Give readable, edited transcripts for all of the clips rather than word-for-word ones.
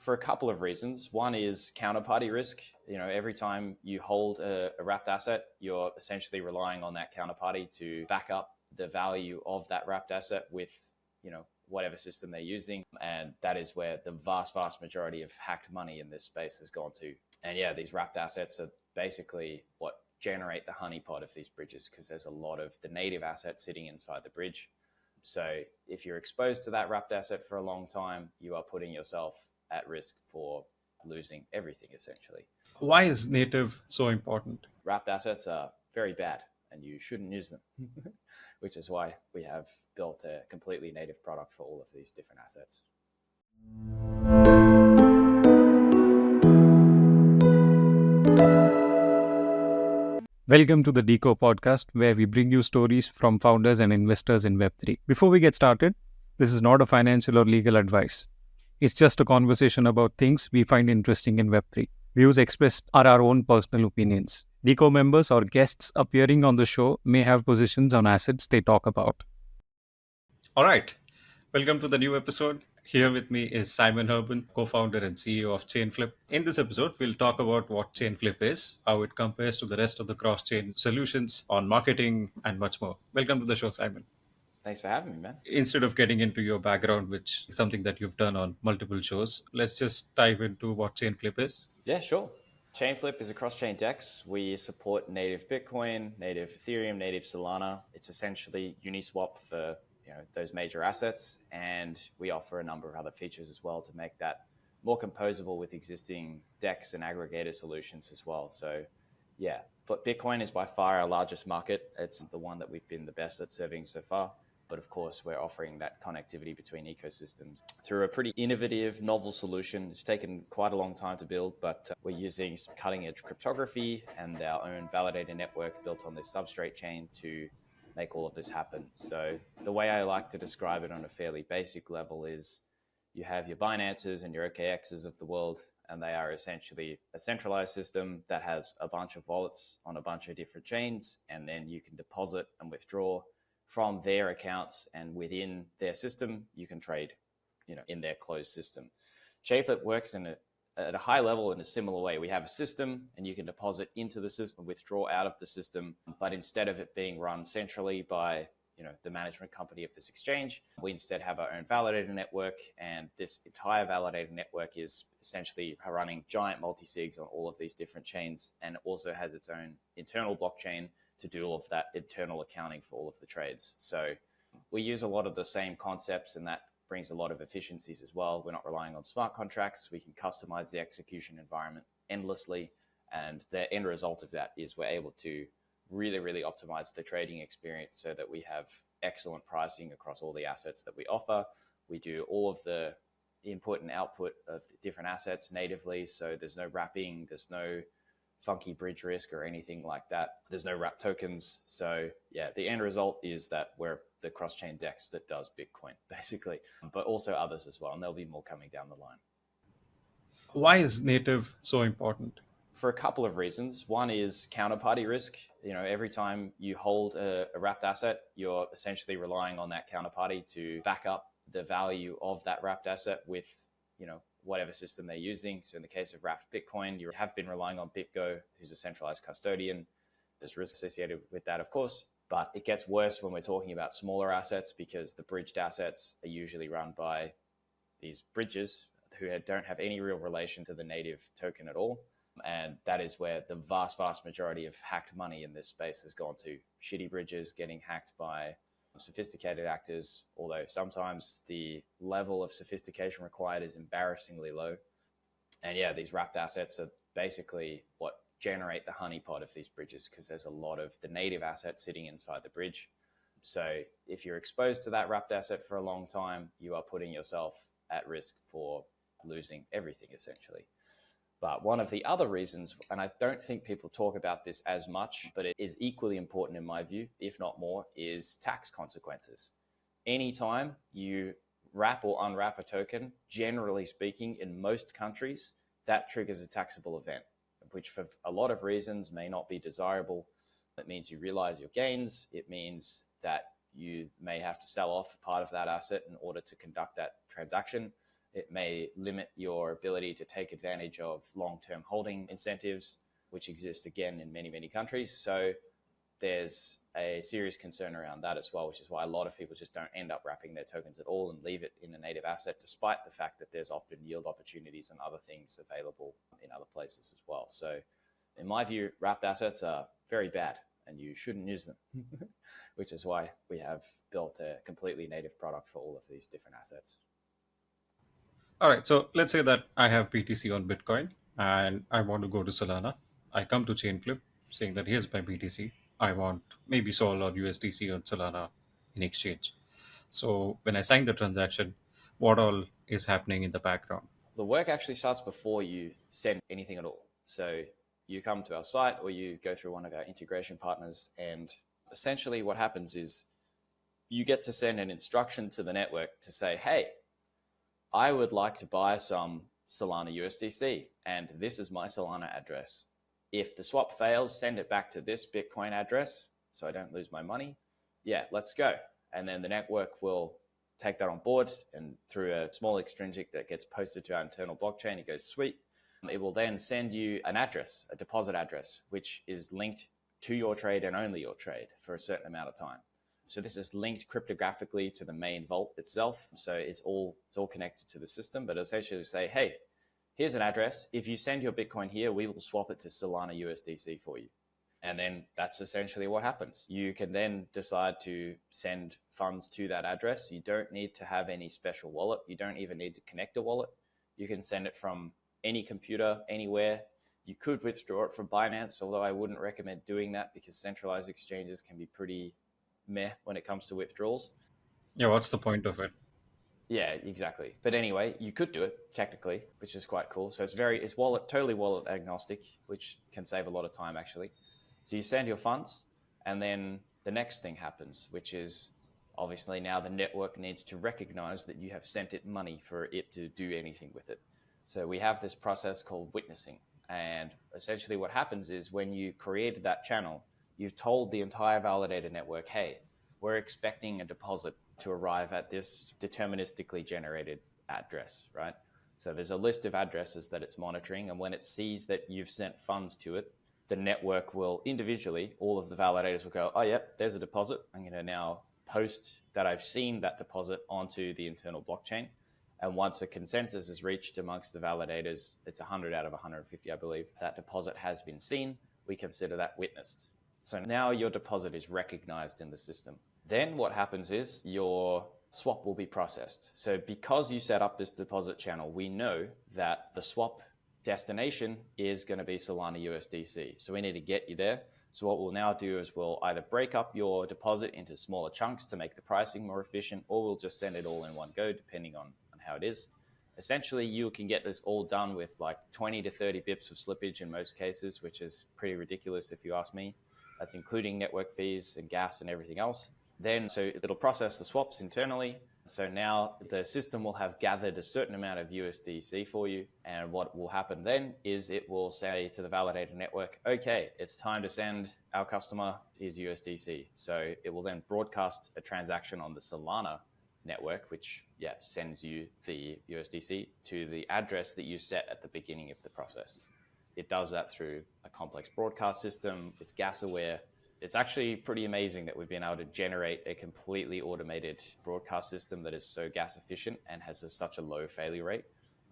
for a couple of reasons. One is counterparty risk. Every time you hold a wrapped asset, you're essentially relying on that counterparty to back up the value of that wrapped asset with, whatever system they're using. And that is where the vast majority of hacked money in this space has gone to. And yeah, these wrapped assets are basically what generate the honeypot of these bridges, because there's a lot of the native assets sitting inside the bridge. So if you're exposed to that wrapped asset for a long time, you are putting yourself at risk for losing everything, essentially. Why is native so important? Wrapped assets are very bad and you shouldn't use them, which is why we have built a completely native product for all of these different assets. Welcome to the Deco podcast, where we bring you stories from founders and investors in Web3. Before we get started, this is not a financial or legal advice. It's just a conversation about things we find interesting in Web3. Views expressed are our own personal opinions. Deco members or guests appearing on the show may have positions on assets they talk about. All right. Welcome to the new episode. Here with me is Simon Harman, co-founder and CEO of Chainflip. In this episode, we'll talk about what Chainflip is, how it compares to the rest of the cross-chain solutions on marketing, and much more. Welcome to the show, Simon. Thanks for having me, man. Instead of getting into your background, which is something that you've done on multiple shows, let's just dive into what Chainflip is. Yeah, sure. Chainflip is a cross-ChainDEX. We support native Bitcoin, native Ethereum, native Solana. It's essentially Uniswap for those major assets, and we offer a number of other features as well to make that more composable with existing DEX and aggregator solutions as well. So yeah, but Bitcoin is by far our largest market. It's the one that we've been the best at serving so far. But of course, we're offering that connectivity between ecosystems through a pretty innovative, novel solution. It's taken quite a long time to build, but we're using some cutting-edge cryptography and our own validator network built on this substrate chain to make all of this happen. So the way I like to describe it on a fairly basic level is you have your Binances and your OKXs of the world, and they are essentially a centralized system that has a bunch of wallets on a bunch of different chains, and then you can deposit and withdraw from their accounts, and within their system, you can trade, in their closed system. Chainflip works at a high level in a similar way. We have a system and you can deposit into the system, withdraw out of the system, but instead of it being run centrally by the management company of this exchange, we instead have our own validator network, and this entire validator network is essentially running giant multi-sigs on all of these different chains, and it also has its own internal blockchain to do all of that internal accounting for all of the trades. So we use a lot of the same concepts, and that brings a lot of efficiencies as well. We're not relying on smart contracts. We can customize the execution environment endlessly. And the end result of that is we're able to really, really optimize the trading experience so that we have excellent pricing across all the assets that we offer. We do all of the input and output of different assets natively. So there's no wrapping, there's no funky bridge risk or anything like that. There's no wrap tokens. So yeah, the end result is that we're the cross-chain DEX that does Bitcoin, basically, but also others as well. And there'll be more coming down the line. Why is native so important? For a couple of reasons. One is counterparty risk. Every time you hold a wrapped asset, you're essentially relying on that counterparty to back up the value of that wrapped asset with, whatever system they're using. So in the case of wrapped Bitcoin, you have been relying on BitGo, who's a centralized custodian. There's risk associated with that, of course, but it gets worse when we're talking about smaller assets, because the bridged assets are usually run by these bridges who don't have any real relation to the native token at all. And that is where the vast majority of hacked money in this space has gone to. Shitty bridges getting hacked by sophisticated actors, although sometimes the level of sophistication required is embarrassingly low. And yeah, these wrapped assets are basically what generate the honeypot of these bridges, because there's a lot of the native assets sitting inside the bridge. So if you're exposed to that wrapped asset for a long time, you are putting yourself at risk for losing everything, essentially. But one of the other reasons, and I don't think people talk about this as much, but it is equally important in my view, if not more, is tax consequences. Anytime you wrap or unwrap a token, generally speaking, in most countries, that triggers a taxable event, which for a lot of reasons may not be desirable. It means you realize your gains. It means that you may have to sell off part of that asset in order to conduct that transaction. It may limit your ability to take advantage of long-term holding incentives, which exist again in many, many countries. So there's a serious concern around that as well, which is why a lot of people just don't end up wrapping their tokens at all and leave it in a native asset, despite the fact that there's often yield opportunities and other things available in other places as well. So in my view, wrapped assets are very bad and you shouldn't use them, which is why we have built a completely native product for all of these different assets. All right. So let's say that I have BTC on Bitcoin and I want to go to Solana. I come to Chainflip saying that here's my BTC. I want maybe Sol or USDC on Solana in exchange. So when I sign the transaction, what all is happening in the background? The work actually starts before you send anything at all. So you come to our site or you go through one of our integration partners, and essentially what happens is you get to send an instruction to the network to say, hey, I would like to buy some Solana USDC, and this is my Solana address. If the swap fails, send it back to this Bitcoin address so I don't lose my money. Yeah, let's go. And then the network will take that on board, and through a small extrinsic that gets posted to our internal blockchain, it goes sweet. It will then send you an address, a deposit address, which is linked to your trade and only your trade for a certain amount of time. So this is linked cryptographically to the main vault itself. So it's all connected to the system, but essentially say, hey, here's an address. If you send your Bitcoin here, we will swap it to Solana USDC for you. And then that's essentially what happens. You can then decide to send funds to that address. You don't need to have any special wallet. You don't even need to connect a wallet. You can send it from any computer, anywhere. You could withdraw it from Binance, although I wouldn't recommend doing that because centralized exchanges can be pretty meh when it comes to withdrawals. Yeah, what's the point of it? Yeah, exactly. But anyway, you could do it technically, which is quite cool. So it's totally wallet agnostic, which can save a lot of time actually. So you send your funds, and then the next thing happens, which is obviously now the network needs to recognize that you have sent it money for it to do anything with it. So we have this process called witnessing. And essentially what happens is when you created that channel, you've told the entire validator network, hey, we're expecting a deposit to arrive at this deterministically generated address, right? So there's a list of addresses that it's monitoring. And when it sees that you've sent funds to it, the network will individually, all of the validators will go, oh, yep, there's a deposit. I'm going to now post that I've seen that deposit onto the internal blockchain. And once a consensus is reached amongst the validators, it's 100 out of 150, I believe, that deposit has been seen. We consider that witnessed. So now your deposit is recognized in the system. Then what happens is your swap will be processed. So because you set up this deposit channel, we know that the swap destination is going to be Solana USDC. So we need to get you there. So what we'll now do is we'll either break up your deposit into smaller chunks to make the pricing more efficient, or we'll just send it all in one go, depending on how it is. Essentially, you can get this all done with like 20 to 30 bips of slippage in most cases, which is pretty ridiculous if you ask me. That's including network fees and gas and everything else. Then, so it'll process the swaps internally. So now the system will have gathered a certain amount of USDC for you. And what will happen then is it will say to the validator network, okay, it's time to send our customer his USDC. So it will then broadcast a transaction on the Solana network, which sends you the USDC to the address that you set at the beginning of the process. It does that through a complex broadcast system. It's gas aware. It's actually pretty amazing that we've been able to generate a completely automated broadcast system that is so gas efficient and has such a low failure rate,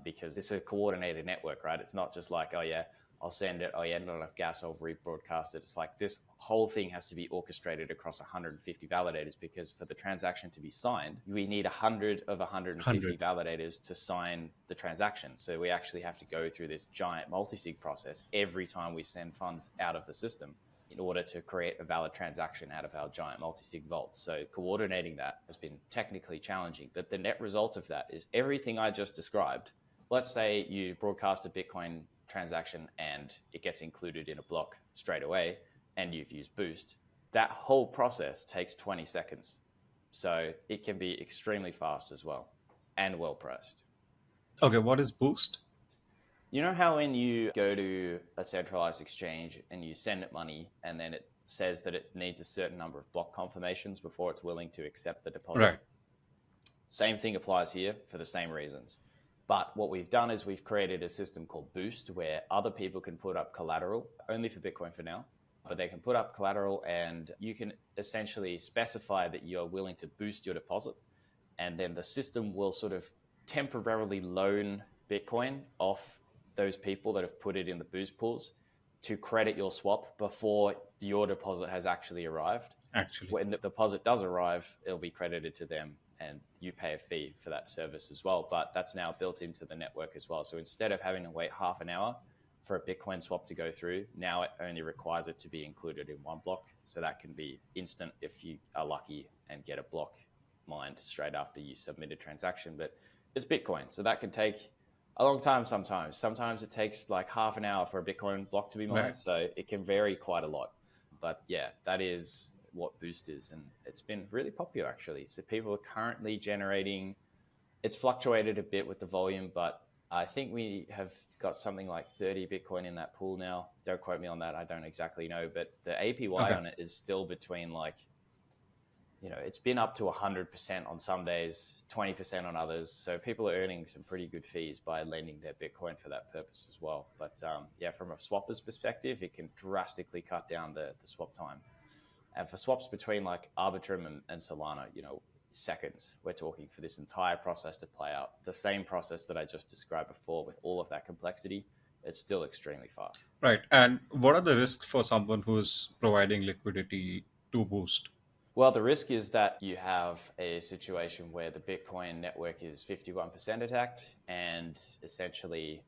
because it's a coordinated network, right? It's not just like, oh yeah, I'll send it. Oh yeah, not enough gas, I'll rebroadcast it. It's like this whole thing has to be orchestrated across 150 validators, because for the transaction to be signed, we need 100 of 150 validators to sign the transaction. So we actually have to go through this giant multi-sig process every time we send funds out of the system in order to create a valid transaction out of our giant multi-sig vault. So coordinating that has been technically challenging, but the net result of that is everything I just described. Let's say you broadcast a Bitcoin transaction and it gets included in a block straight away and you've used Boost. That whole process takes 20 seconds. So it can be extremely fast as well and well priced. Okay, what is Boost? You know how when you go to a centralized exchange and you send it money and then it says that it needs a certain number of block confirmations before it's willing to accept the deposit? Right. Same thing applies here for the same reasons. But what we've done is we've created a system called Boost where other people can put up collateral, only for Bitcoin for now, but they can put up collateral and you can essentially specify that you're willing to boost your deposit. And then the system will sort of temporarily loan Bitcoin off those people that have put it in the Boost pools to credit your swap before your deposit has actually arrived. When the deposit does arrive, it'll be credited to them and you pay a fee for that service as well. But that's now built into the network as well. So instead of having to wait half an hour for a Bitcoin swap to go through, now it only requires it to be included in one block. So that can be instant if you are lucky and get a block mined straight after you submit a transaction. But it's Bitcoin, so that can take a long time sometimes. Sometimes it takes like half an hour for a Bitcoin block to be mined, right. So it can vary quite a lot. But yeah, that is what Boost is, and it's been really popular actually. So people are currently generating, it's fluctuated a bit with the volume, but I think we have got something like 30 Bitcoin in that pool now. Don't quote me on that, I don't exactly know, but the APY on it is still between like, it's been up to 100% on some days, 20% on others. So people are earning some pretty good fees by lending their Bitcoin for that purpose as well. But from a swapper's perspective, it can drastically cut down the swap time. And for swaps between like Arbitrum and Solana, seconds, we're talking for this entire process to play out. The same process that I just described before with all of that complexity, it's still extremely fast. Right. And what are the risks for someone who's providing liquidity to Boost? Well, the risk is that you have a situation where the Bitcoin network is 51% attacked, and essentially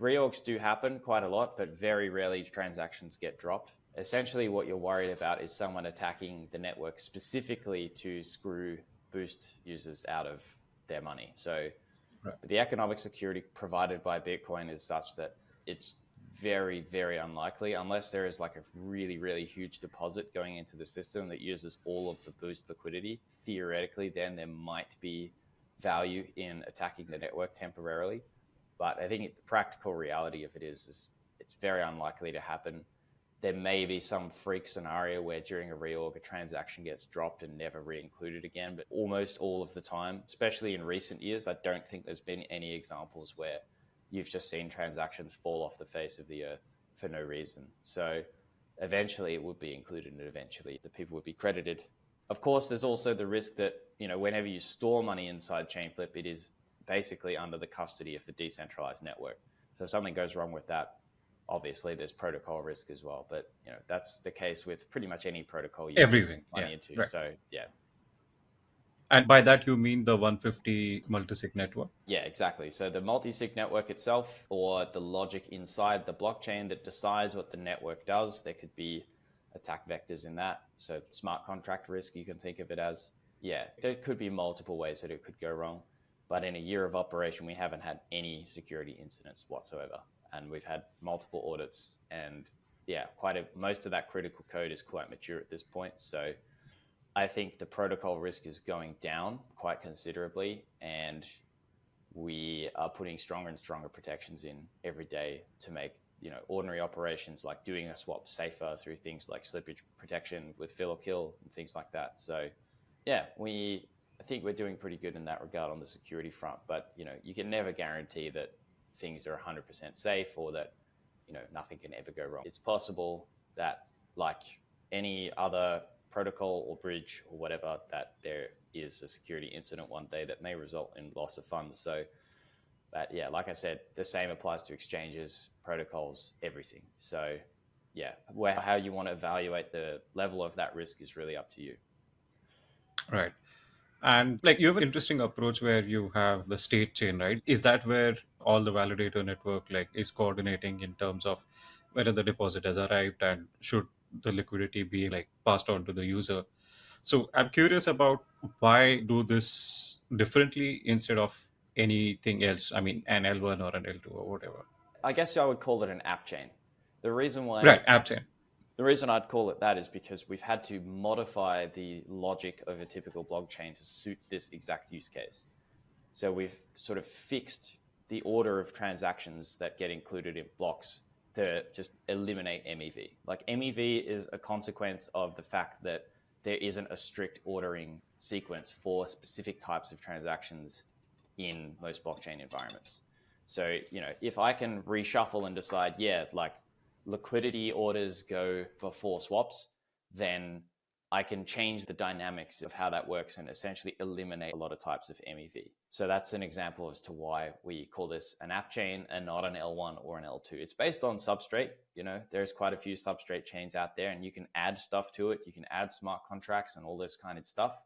reorgs do happen quite a lot, but very rarely transactions get dropped. Essentially what you're worried about is someone attacking the network specifically to screw Boost users out of their money. So the economic security provided by Bitcoin is such that it's very, very unlikely, unless there is like a really, really huge deposit going into the system that uses all of the Boost liquidity. Theoretically, then there might be value in attacking the network temporarily. But I think the practical reality of it is it's very unlikely to happen. There may be some freak scenario where during a reorg, a transaction gets dropped and never re-included again. But almost all of the time, especially in recent years, I don't think there's been any examples where you've just seen transactions fall off the face of the earth for no reason. So eventually it would be included and eventually the people would be credited. Of course, there's also the risk that, whenever you store money inside Chainflip, it is basically under the custody of the decentralized network. So if something goes wrong with that, obviously there's protocol risk as well. But, that's the case with pretty much any protocol you everything put money into. Right. So, yeah. And by that, you mean the 150 multisig network? Yeah, exactly. So the multisig network itself, or the logic inside the blockchain that decides what the network does, there could be attack vectors in that. So smart contract risk, you can think of it as. Yeah, there could be multiple ways that it could go wrong. But in a year of operation, we haven't had any security incidents whatsoever. And we've had multiple audits. And yeah, most of that critical code is quite mature at this point. So I think the protocol risk is going down quite considerably, and we are putting stronger and stronger protections in every day to make ordinary operations like doing a swap safer through things like slippage protection with fill or kill and things like that. So yeah, I think we're doing pretty good in that regard on the security front, but you can never guarantee that things are 100% safe or that nothing can ever go wrong. It's possible that, like any other protocol or bridge or whatever, that there is a security incident one day that may result in loss of funds. So, but yeah, like I said, the same applies to exchanges, protocols, everything. So yeah, how you want to evaluate the level of that risk is really up to you. Right. And like you have an interesting approach where you have the state chain, right? Is that where all the validator network is coordinating in terms of whether the deposit has arrived and should the liquidity be passed on to the user? So I'm curious about why do this differently instead of anything else? I mean, an L1 or an L2 or whatever. I guess I would call it an app chain. The reason why... Right, app chain. The reason I'd call it that is because we've had to modify the logic of a typical blockchain to suit this exact use case. So we've sort of fixed the order of transactions that get included in blocks to just eliminate MEV. Like MEV is a consequence of the fact that there isn't a strict ordering sequence for specific types of transactions in most blockchain environments. So, if I can reshuffle and decide, like liquidity orders go before swaps, then I can change the dynamics of how that works and essentially eliminate a lot of types of MEV. So that's an example as to why we call this an app chain and not an L1 or an L2. It's based on substrate. There's quite a few substrate chains out there, and you can add stuff to it. You can add smart contracts and all this kind of stuff,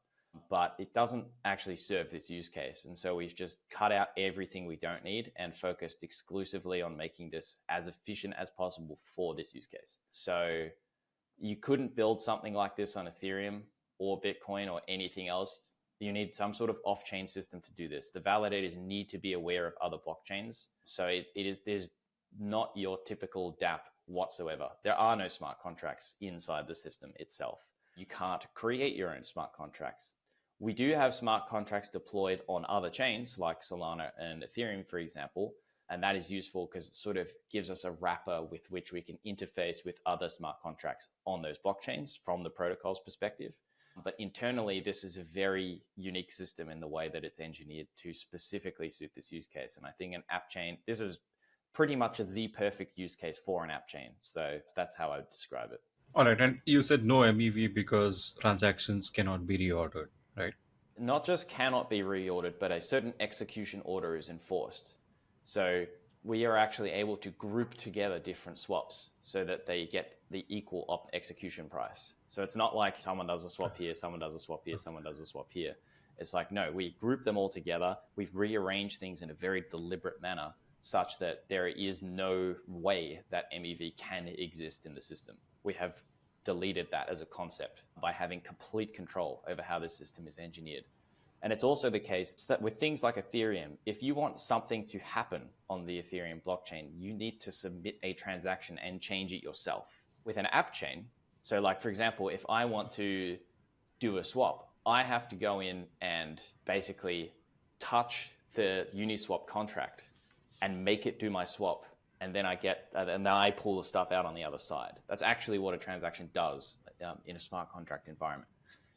but it doesn't actually serve this use case. And so we've just cut out everything we don't need and focused exclusively on making this as efficient as possible for this use case. So you couldn't build something like this on Ethereum or Bitcoin or anything else. You need some sort of off-chain system to do this. The validators need to be aware of other blockchains. So there's not your typical dApp whatsoever. There are no smart contracts inside the system itself. You can't create your own smart contracts. We do have smart contracts deployed on other chains like Solana and Ethereum, for example. And that is useful because it sort of gives us a wrapper with which we can interface with other smart contracts on those blockchains from the protocol's perspective. But internally, this is a very unique system in the way that it's engineered to specifically suit this use case. And I think an app chain, this is pretty much the perfect use case for an app chain. So that's how I would describe it. All right. And you said no MEV because transactions cannot be reordered, right? Not just cannot be reordered, but a certain execution order is enforced. So we are actually able to group together different swaps so that they get the equal execution price. So it's not like someone does a swap here, someone does a swap here, someone does a swap here. It's like, no, we group them all together. We've rearranged things in a very deliberate manner such that there is no way that MEV can exist in the system. We have deleted that as a concept by having complete control over how the system is engineered. And it's also the case that with things like Ethereum, if you want something to happen on the Ethereum blockchain, you need to submit a transaction and change it yourself. With an app chain, so like, for example, if I want to do a swap, I have to go in and basically touch the Uniswap contract and make it do my swap. And then I pull the stuff out on the other side. That's actually what a transaction does in a smart contract environment.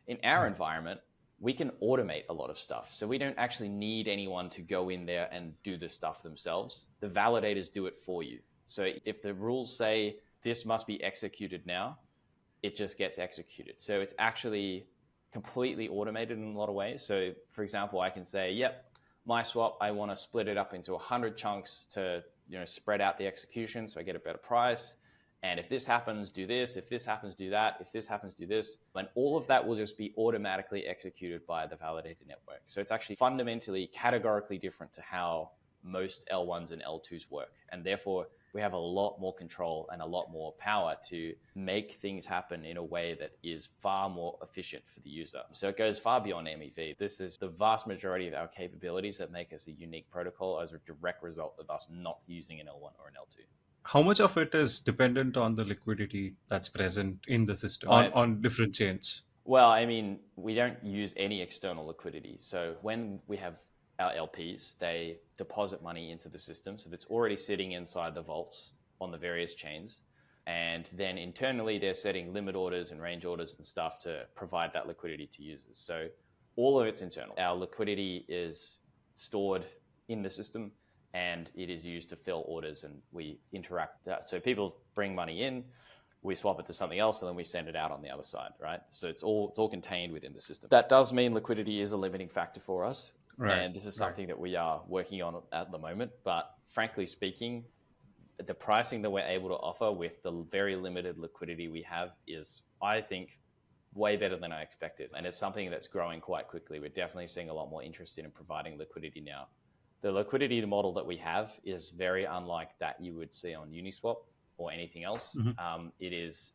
In our environment, we can automate a lot of stuff. So we don't actually need anyone to go in there and do the stuff themselves. The validators do it for you. So if the rules say this must be executed now, it just gets executed. So it's actually completely automated in a lot of ways. So for example, I can say, yep, my swap, I want to split it up into 100 chunks to spread out the execution so I get a better price. And if this happens, do this. If this happens, do that. If this happens, do this. And all of that will just be automatically executed by the validator network. So it's actually fundamentally categorically different to how most L1s and L2s work. And therefore, we have a lot more control and a lot more power to make things happen in a way that is far more efficient for the user. So it goes far beyond MEV. This is the vast majority of our capabilities that make us a unique protocol as a direct result of us not using an L1 or an L2. How much of it is dependent on the liquidity that's present in the system on different chains? Well, I mean, we don't use any external liquidity. So when we have our LPs, they deposit money into the system. So that's already sitting inside the vaults on the various chains. And then internally, they're setting limit orders and range orders and stuff to provide that liquidity to users. So all of it's internal. Our liquidity is stored in the system, and it is used to fill orders, and we interact with that. So people bring money in, we swap it to something else, and then we send it out on the other side, right? So it's all contained within the system. That does mean liquidity is a limiting factor for us. Right. And this is something that we are working on at the moment. But frankly speaking, the pricing that we're able to offer with the very limited liquidity we have is, I think, way better than I expected. And it's something that's growing quite quickly. We're definitely seeing a lot more interest in providing liquidity now. The liquidity model that we have is very unlike that you would see on Uniswap or anything else. Mm-hmm. It is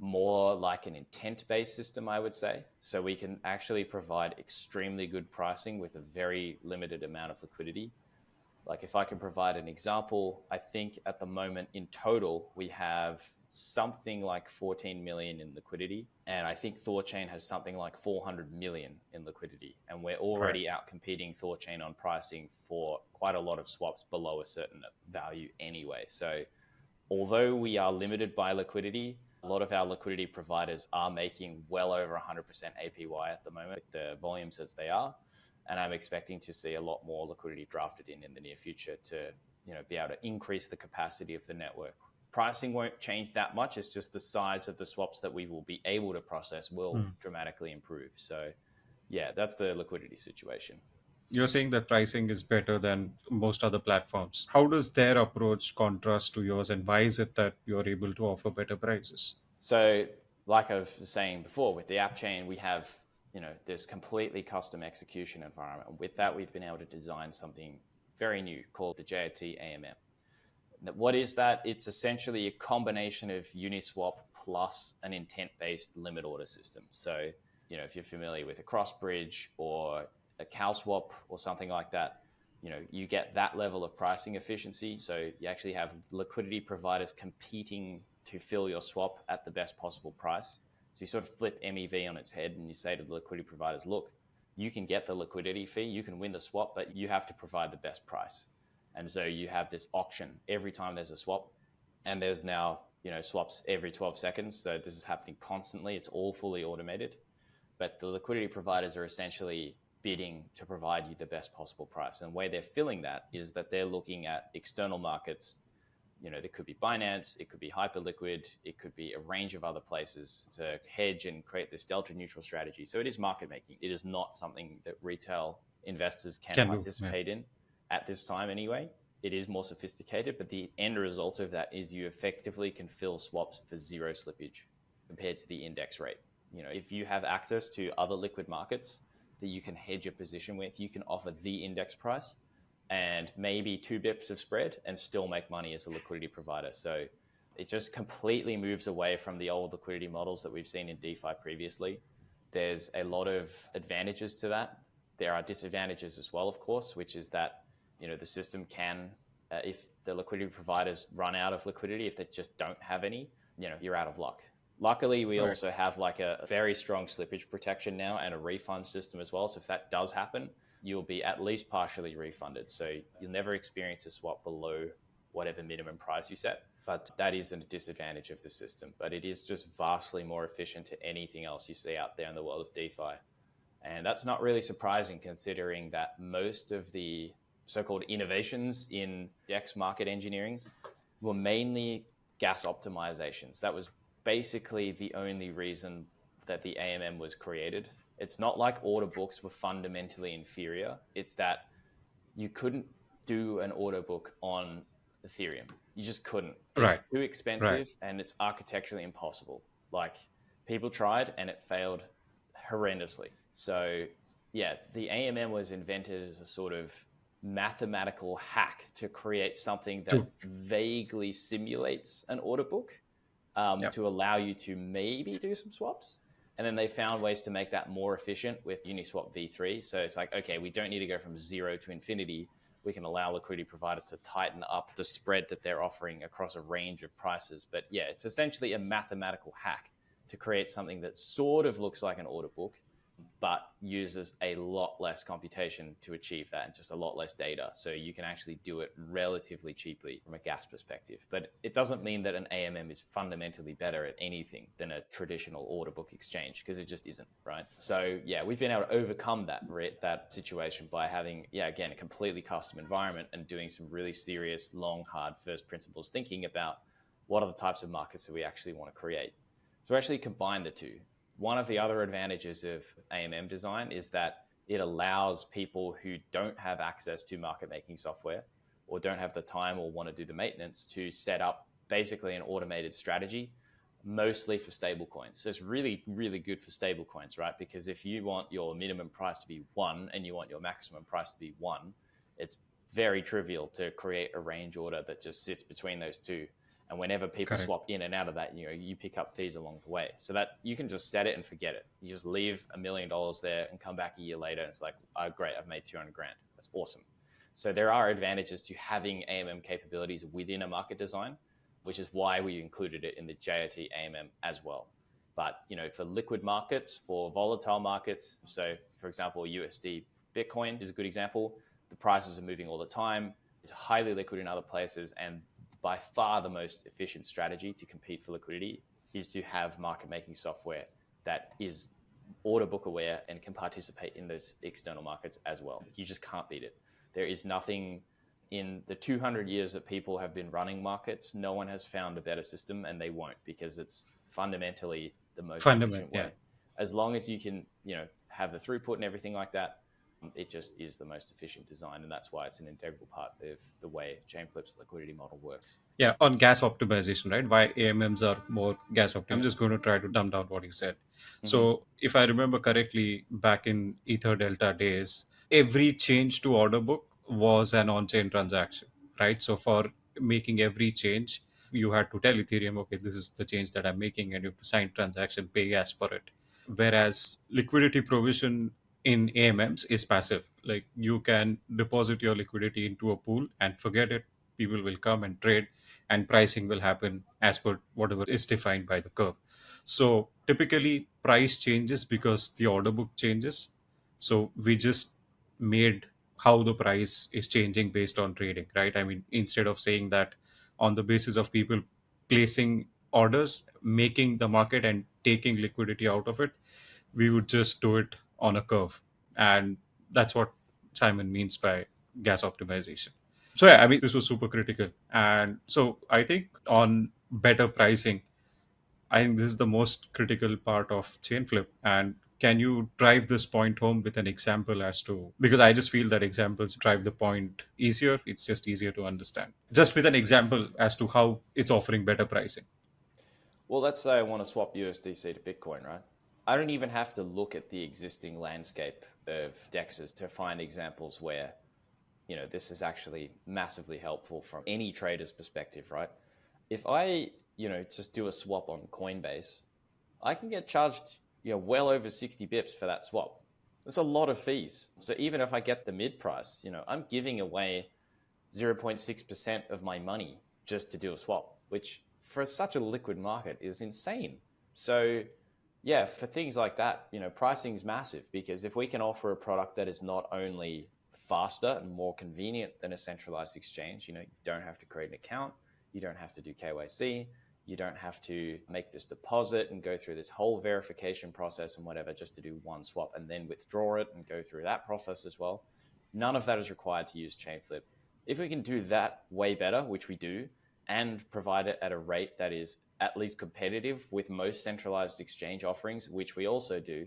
more like an intent-based system, I would say. So we can actually provide extremely good pricing with a very limited amount of liquidity. Like if I can provide an example, I think at the moment in total, we have something like 14 million in liquidity. And I think Thorchain has something like 400 million in liquidity. And we're already out competing Thorchain on pricing for quite a lot of swaps below a certain value anyway. So although we are limited by liquidity, a lot of our liquidity providers are making well over 100% APY at the moment, with the volumes as they are. And I'm expecting to see a lot more liquidity drafted in the near future to be able to increase the capacity of the network. Pricing won't change that much. It's just the size of the swaps that we will be able to process will dramatically improve. So yeah, that's the liquidity situation. You're saying that pricing is better than most other platforms. How does their approach contrast to yours, and why is it that you're able to offer better prices? So like I was saying before, with the app chain, we have this completely custom execution environment. And with that, we've been able to design something very new called the JT AMM. What is that? It's essentially a combination of Uniswap plus an intent-based limit order system. So, if you're familiar with a cross bridge or a CalSwap or something like that, you get that level of pricing efficiency. So you actually have liquidity providers competing to fill your swap at the best possible price. So you sort of flip MEV on its head and you say to the liquidity providers, look, you can get the liquidity fee, you can win the swap, but you have to provide the best price. And so you have this auction every time there's a swap, and there's now, swaps every 12 seconds. So this is happening constantly. It's all fully automated, but the liquidity providers are essentially bidding to provide you the best possible price. And the way they're filling that is that they're looking at external markets. There could be Binance, it could be Hyperliquid, it could be a range of other places to hedge and create this delta neutral strategy. So it is market making. It is not something that retail investors can participate in at this time anyway. It is more sophisticated, but the end result of that is you effectively can fill swaps for zero slippage compared to the index rate. If you have access to other liquid markets that you can hedge a position with, you can offer the index price and maybe 2 bips of spread and still make money as a liquidity provider. So it just completely moves away from the old liquidity models that we've seen in DeFi previously. There's a lot of advantages to that. There are disadvantages as well, of course, which is that the system can, if the liquidity providers run out of liquidity, if they just don't have any, you're out of luck. Luckily, we also have like a very strong slippage protection now and a refund system as well. So if that does happen, you'll be at least partially refunded. So you'll never experience a swap below whatever minimum price you set. But that is a disadvantage of the system. But it is just vastly more efficient to anything else you see out there in the world of DeFi. And that's not really surprising considering that most of the so-called innovations in DEX market engineering were mainly gas optimizations. That was basically the only reason that the AMM was created. It's not like order books were fundamentally inferior. It's that you couldn't do an order book on Ethereum. You just couldn't. It's too expensive and it's architecturally impossible. Like people tried and it failed horrendously. So yeah, the AMM was invented as a sort of mathematical hack to create something that vaguely simulates an order book to allow you to maybe do some swaps. And then they found ways to make that more efficient with Uniswap v3. So it's like, okay, we don't need to go from 0 to infinity. We can allow liquidity providers to tighten up the spread that they're offering across a range of prices. But yeah, it's essentially a mathematical hack to create something that sort of looks like an order book, but uses a lot less computation to achieve that and just a lot less data. So you can actually do it relatively cheaply from a gas perspective. But it doesn't mean that an AMM is fundamentally better at anything than a traditional order book exchange, because it just isn't, right? So yeah, we've been able to overcome that situation by having, again, a completely custom environment and doing some really serious, long, hard first principles thinking about what are the types of markets that we actually want to create. So we actually combine the two. One of the other advantages of AMM design is that it allows people who don't have access to market making software or don't have the time or want to do the maintenance to set up basically an automated strategy, mostly for stablecoins. So it's really, really good for stablecoins, right? Because if you want your minimum price to be 1 and you want your maximum price to be 1, it's very trivial to create a range order that just sits between those two. And whenever people swap in and out of that, you pick up fees along the way. So that you can just set it and forget it. You just leave $1 million there and come back a year later and it's like, oh, great, I've made 200 grand. That's awesome. So there are advantages to having AMM capabilities within a market design, which is why we included it in the JOT AMM as well. But for liquid markets, for volatile markets, so for example, USD Bitcoin is a good example. The prices are moving all the time. It's highly liquid in other places, and by far the most efficient strategy to compete for liquidity is to have market making software that is order book aware and can participate in those external markets as well. You just can't beat it. There is nothing in the 200 years that people have been running markets, no one has found a better system, and they won't, because it's fundamentally the most efficient way. As long as you can, have the throughput and everything like that, it just is the most efficient design, and that's why it's an integral part of the way Chainflip's liquidity model works. Yeah, on gas optimization, right? Why AMMs are more gas optimized. I'm just going to try to dumb down what you said. So if I remember correctly, back in Ether Delta days, every change to order book was an on-chain transaction, right? So for making every change, you had to tell Ethereum, okay, this is the change that I'm making, and you have to sign transaction, pay gas for it. Whereas liquidity provision in AMMs is passive. Like you can deposit your liquidity into a pool and forget it. People will come and trade, and pricing will happen as per whatever is defined by the curve. So typically, price changes because the order book changes. So we just made how the price is changing based on trading, right? I mean, instead of saying that on the basis of people placing orders, making the market and taking liquidity out of it, we would just do it on a curve. And that's what Simon means by gas optimization. So yeah, I mean, this was super critical. And so I think on better pricing, I think this is the most critical part of Chainflip. And can you drive this point home with an example as to, because I just feel that examples drive the point easier. It's just easier to understand. Just with an example as to how it's offering better pricing. Well, let's say I want to swap USDC to Bitcoin, right? I don't even have to look at the existing landscape of DEXs to find examples where, this is actually massively helpful from any trader's perspective, right? If I, just do a swap on Coinbase, I can get charged, well over 60 bips for that swap. That's a lot of fees. So even if I get the mid price, I'm giving away 0.6% of my money just to do a swap, which for such a liquid market is insane. So yeah, for things like that, pricing is massive, because if we can offer a product that is not only faster and more convenient than a centralized exchange, you don't have to create an account, you don't have to do KYC, you don't have to make this deposit and go through this whole verification process and whatever just to do one swap and then withdraw it and go through that process as well. None of that is required to use Chainflip. If we can do that way better, which we do, and provide it at a rate that is at least competitive with most centralized exchange offerings, which we also do,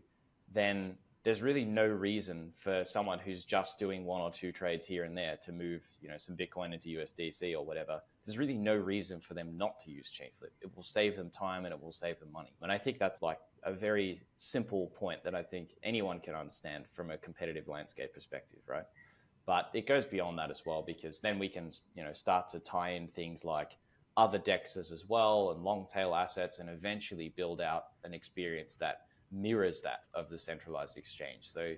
then there's really no reason for someone who's just doing one or two trades here and there to move, some Bitcoin into USDC or whatever. There's really no reason for them not to use Chainflip. It will save them time and it will save them money. And I think that's like a very simple point that I think anyone can understand from a competitive landscape perspective, right? But it goes beyond that as well, because then we can, start to tie in things like other DEXs as well and long tail assets, and eventually build out an experience that mirrors that of the centralized exchange. So,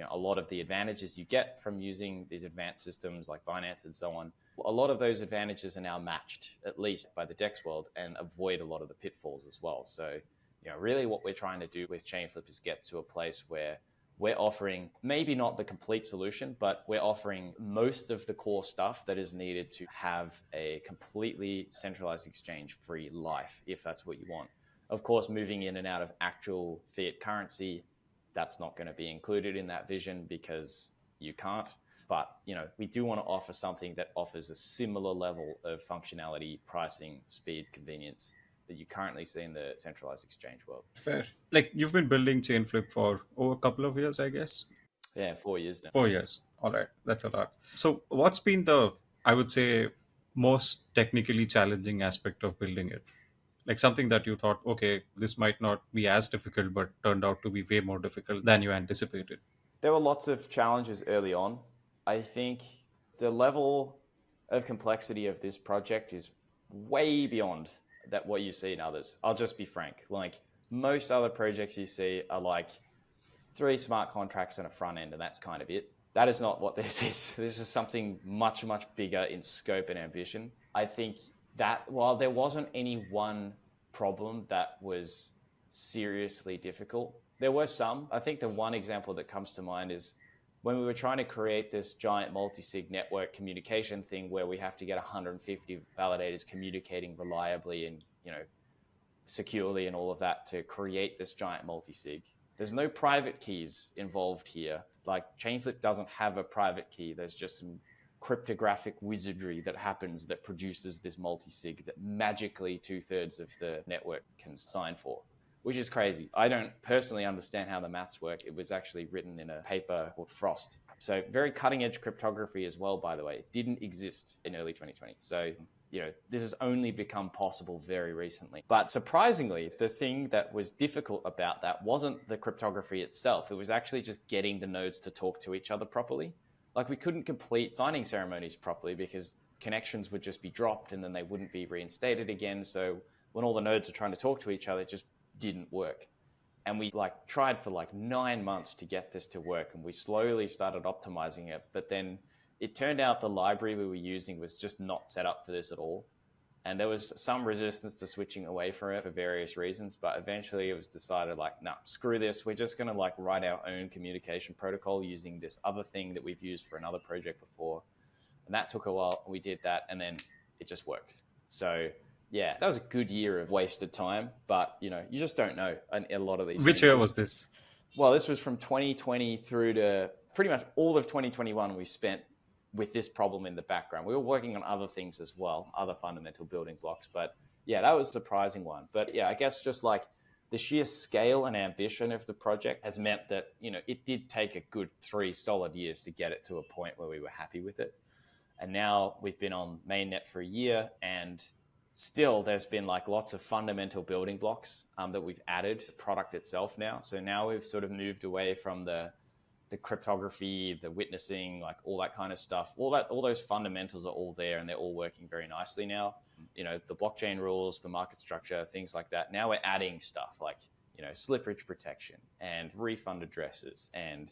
a lot of the advantages you get from using these advanced systems like Binance and so on, a lot of those advantages are now matched, at least by the DEX world, and avoid a lot of the pitfalls as well. So, really what we're trying to do with Chainflip is get to a place where we're offering maybe not the complete solution, but we're offering most of the core stuff that is needed to have a completely centralized exchange-free life, if that's what you want. Of course, moving in and out of actual fiat currency, that's not going to be included in that vision because you can't. But, we do want to offer something that offers a similar level of functionality, pricing, speed, convenience that you currently see in the centralized exchange world. Fair. Like you've been building Chainflip for a couple of years, I guess. Yeah, 4 years now. 4 years. All right. That's a lot. So what's been the, I would say, most technically challenging aspect of building it? Like something that you thought, okay, this might not be as difficult, but turned out to be way more difficult than you anticipated. There were lots of challenges early on. I think the level of complexity of this project is way beyond that what you see in others. I'll just be frank. Like most other projects you see are like 3 smart contracts and a front end, and that's kind of it. That is not what this is. This is something much, much bigger in scope and ambition. I think that while there wasn't any one problem that was seriously difficult, there were some. I think the one example that comes to mind is when we were trying to create this giant multi-sig network communication thing where we have to get 150 validators communicating reliably and, securely and all of that to create this giant multi-sig. There's no private keys involved here. Like Chainflip doesn't have a private key. There's just some cryptographic wizardry that happens that produces this multi-sig that magically 2/3 of the network can sign for, which is crazy. I don't personally understand how the maths work. It was actually written in a paper called Frost. So very cutting edge cryptography as well, by the way. It didn't exist in early 2020. So, this has only become possible very recently. But surprisingly, the thing that was difficult about that wasn't the cryptography itself. It was actually just getting the nodes to talk to each other properly. Like we couldn't complete signing ceremonies properly because connections would just be dropped and then they wouldn't be reinstated again. So when all the nodes are trying to talk to each other, it just didn't work. And we tried for 9 months to get this to work, and we slowly started optimizing it. But then it turned out the library we were using was just not set up for this at all. And there was some resistance to switching away from it for various reasons. But eventually it was decided nah, screw this. We're just going to write our own communication protocol using this other thing that we've used for another project before. And that took a while. We did that, and then it just worked. So yeah, that was a good year of wasted time, but you just don't know a lot of these Which things. year was this? Well, this was from 2020 through to pretty much all of 2021 we spent with this problem in the background. We were working on other things as well, other fundamental building blocks, but yeah, that was a surprising one. But yeah, I guess just the sheer scale and ambition of the project has meant that, it did take a good 3 solid years to get it to a point where we were happy with it. And now we've been on mainnet for a year, and still there's been lots of fundamental building blocks that we've added to the product itself now. So now we've sort of moved away from the cryptography, the witnessing, all that kind of stuff. All those fundamentals are all there, and they're all working very nicely now. The blockchain rules, the market structure, things like that. Now we're adding stuff slippage protection and refund addresses and,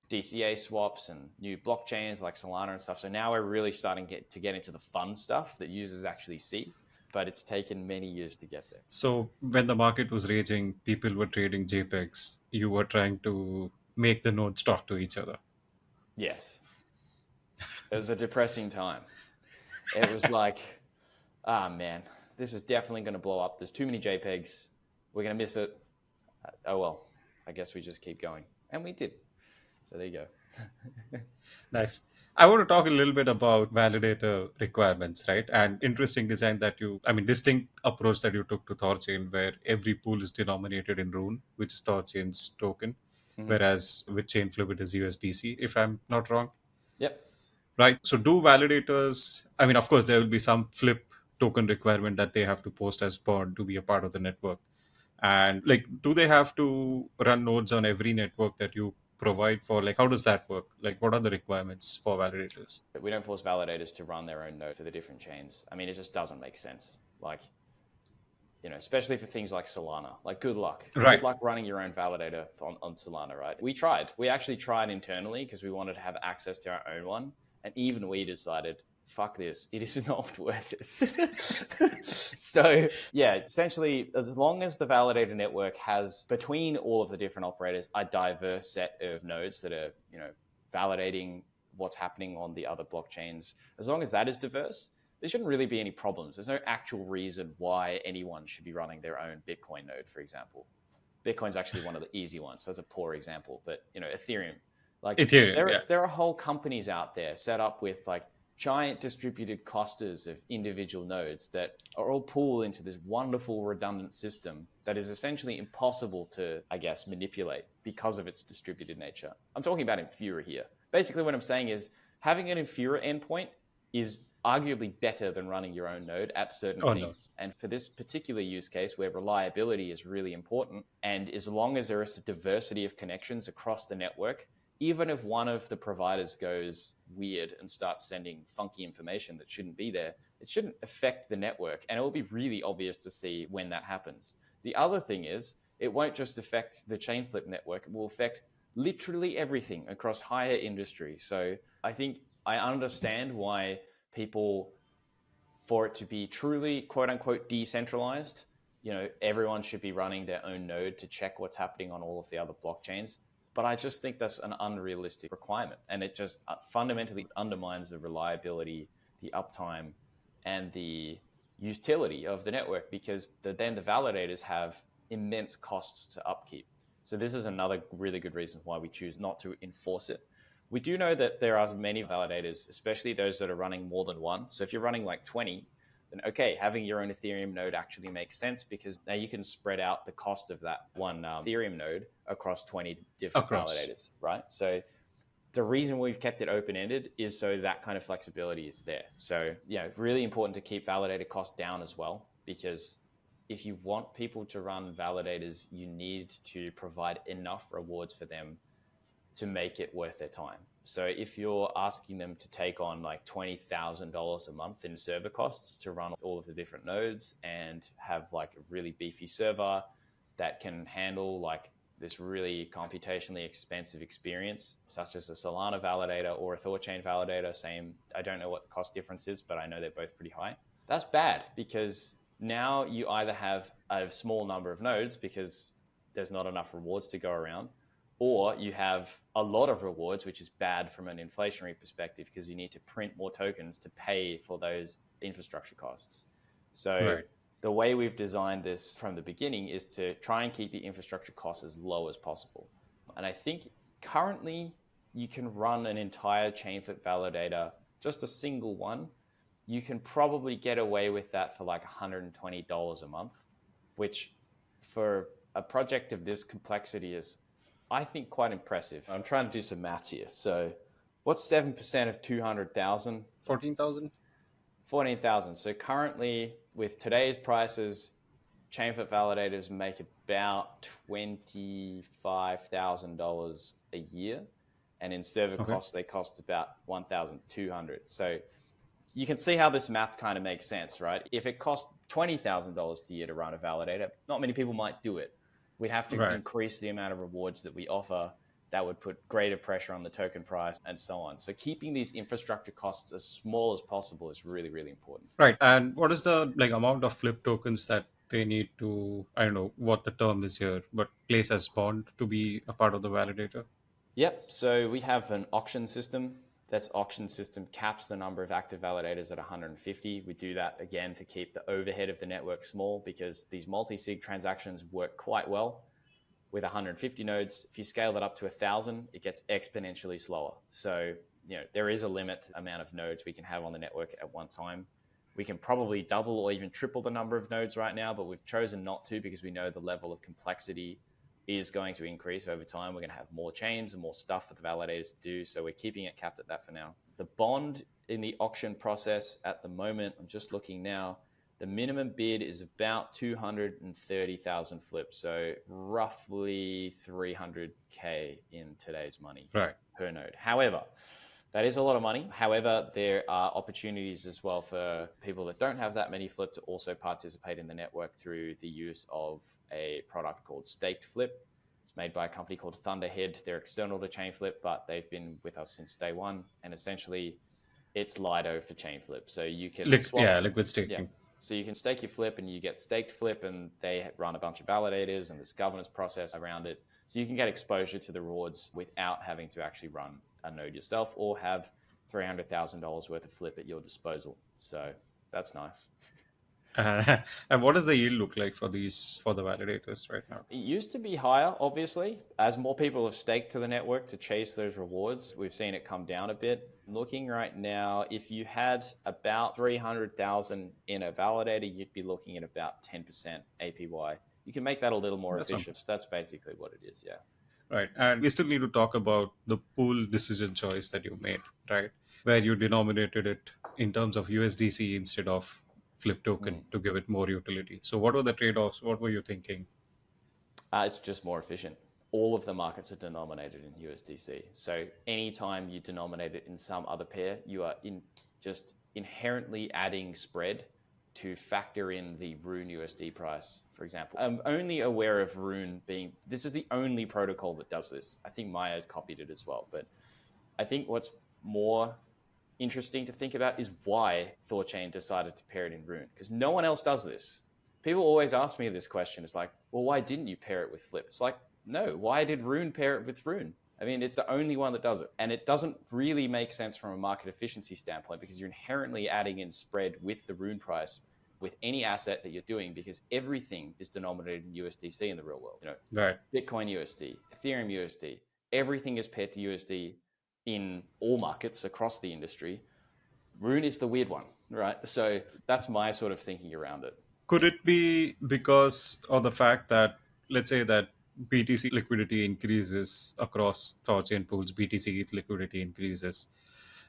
DCA swaps and new blockchains like Solana and stuff. So now we're really starting to get into the fun stuff that users actually see, but it's taken many years to get there. So when the market was raging, people were trading JPEGs. You were trying to make the nodes talk to each other. Yes. It was a depressing time. It was man, this is definitely going to blow up. There's too many JPEGs. We're going to miss it. Oh, well, I guess we just keep going. And we did. So there you go. Nice. I want to talk a little bit about validator requirements, right? And interesting design distinct approach that you took to Thorchain, where every pool is denominated in Rune, which is Thorchain's token, whereas with Chainflip it is USDC, if I'm not wrong. Yep. Right. So do validators, of course, there will be some flip token requirement that they have to post as pod to be a part of the network. And do they have to run nodes on every network that you provide for? How does that work? What are the requirements for validators? We don't force validators to run their own node for the different chains. It just doesn't make sense. Especially for things like Solana. Good luck. Right. Good luck running your own validator on Solana, right? We actually tried internally because we wanted to have access to our own one. And even we decided, fuck this, it is not worth it. So yeah, essentially, as long as the validator network has between all of the different operators a diverse set of nodes that are validating what's happening on the other blockchains, as long as that is diverse, there shouldn't really be any problems. There's no actual reason why anyone should be running their own Bitcoin node, for example. Bitcoin's actually one of the easy ones. So that's a poor example, but Ethereum. There are whole companies out there set up with giant distributed clusters of individual nodes that are all pooled into this wonderful redundant system that is essentially impossible to, manipulate because of its distributed nature. I'm talking about Infura here. Basically what I'm saying is having an Infura endpoint is arguably better than running your own node at certain things. No. And for this particular use case where reliability is really important, and as long as there is a diversity of connections across the network, even if one of the providers goes weird and starts sending funky information that shouldn't be there, it shouldn't affect the network. And it will be really obvious to see when that happens. The other thing is, it won't just affect the Chainflip network, it will affect literally everything across higher industry. So I think I understand why people, for it to be truly quote unquote decentralized, everyone should be running their own node to check what's happening on all of the other blockchains. But I just think that's an unrealistic requirement. And it just fundamentally undermines the reliability, the uptime, and the utility of the network, because then the validators have immense costs to upkeep. So this is another really good reason why we choose not to enforce it. We do know that there are many validators, especially those that are running more than one. So if you're running like 20, then okay, having your own Ethereum node actually makes sense because now you can spread out the cost of that one Ethereum node across 20 different validators, right? So the reason we've kept it open-ended is so that kind of flexibility is there. So, really important to keep validator costs down as well, because if you want people to run validators, you need to provide enough rewards for them to make it worth their time. So if you're asking them to take on like $20,000 a month in server costs to run all of the different nodes and have like a really beefy server that can handle like this really computationally expensive experience, such as a Solana validator or a Thorchain validator, same, I don't know what the cost difference is, but I know they're both pretty high. That's bad because now you either have a small number of nodes because there's not enough rewards to go around, or you have a lot of rewards, which is bad from an inflationary perspective because you need to print more tokens to pay for those infrastructure costs. So the way we've designed this from the beginning is to try and keep the infrastructure costs as low as possible. And I think currently you can run an entire Chainflip validator, just a single one. You can probably get away with that for like $120 a month, which for a project of this complexity is, I think, quite impressive. I'm trying to do some maths here. So what's 7% of 200,000? 14,000? 14,000. So currently with today's prices, Chainflip validators make about $25,000 a year. And in server costs, they cost about 1,200. So you can see how this math kind of makes sense, right? If it costs $20,000 a year to run a validator, not many people might do it. We'd have to increase the amount of rewards that we offer. That would put greater pressure on the token price and so on. So keeping these infrastructure costs as small as possible is really, really important. Right. And what is the amount of flip tokens that they need to, I don't know what the term is here, but place as bond to be a part of the validator? Yep. So we have an auction system. That auction system caps the number of active validators at 150. We do that again to keep the overhead of the network small because these multi-sig transactions work quite well with 150 nodes. If you scale that up to 1,000, it gets exponentially slower. So, there is a limit to the amount of nodes we can have on the network at one time. We can probably double or even triple the number of nodes right now, but we've chosen not to because we know the level of complexity is going to increase over time. We're going to have more chains and more stuff for the validators to do. So we're keeping it capped at that for now. The bond in the auction process at the moment, I'm just looking now, the minimum bid is about 230,000 flips. So roughly 300K in today's money per node. However, that is a lot of money. However, there are opportunities as well for people that don't have that many flip to also participate in the network through the use of a product called Staked Flip. It's made by a company called Thunderhead. They're external to Chainflip, but they've been with us since day one. And essentially, it's Lido for Chainflip. So you can liquid staking. Yeah. So you can stake your flip and you get staked flip, and they run a bunch of validators and this governance process around it. So you can get exposure to the rewards without having to actually run a node yourself or have $300,000 worth of flip at your disposal. So that's nice. And what does the yield look like for the validators right now? It used to be higher, obviously. As more people have staked to the network to chase those rewards, we've seen it come down a bit. Looking right now, if you had about 300,000 in a validator, you'd be looking at about 10% APY. You can make that a little more efficient. That's basically what it is, yeah. Right. And we still need to talk about the pool decision choice that you made, right? Where you denominated it in terms of USDC instead of flip token to give it more utility. So what were the trade-offs? What were you thinking? It's just more efficient. All of the markets are denominated in USDC. So anytime you denominate it in some other pair, you are just inherently adding spread to factor in the Rune USD price, for example. I'm only aware of Rune this is the only protocol that does this. I think Maya copied it as well. But I think what's more interesting to think about is why Thorchain decided to pair it in Rune, because no one else does this. People always ask me this question. It's like, well, why didn't you pair it with Flip? It's like, no, why did Rune pair it with Rune? I mean, it's the only one that does it. And it doesn't really make sense from a market efficiency standpoint because you're inherently adding in spread with the Rune price with any asset that you're doing, because everything is denominated in USDC in the real world. Right. Bitcoin USD, Ethereum USD, everything is paired to USD in all markets across the industry. Rune is the weird one, right? So that's my sort of thinking around it. Could it be because of the fact that, let's say that BTC liquidity increases across Thorchain pools, BTC ETH liquidity increases,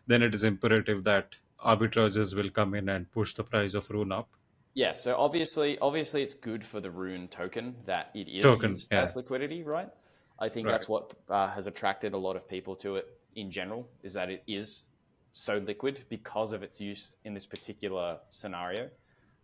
then it is imperative that arbitrages will come in and push the price of Rune up? Yeah, so obviously it's good for the Rune token that it is Token, used yeah. as liquidity, right? I think Right. that's what has attracted a lot of people to it in general, is that it is so liquid because of its use in this particular scenario.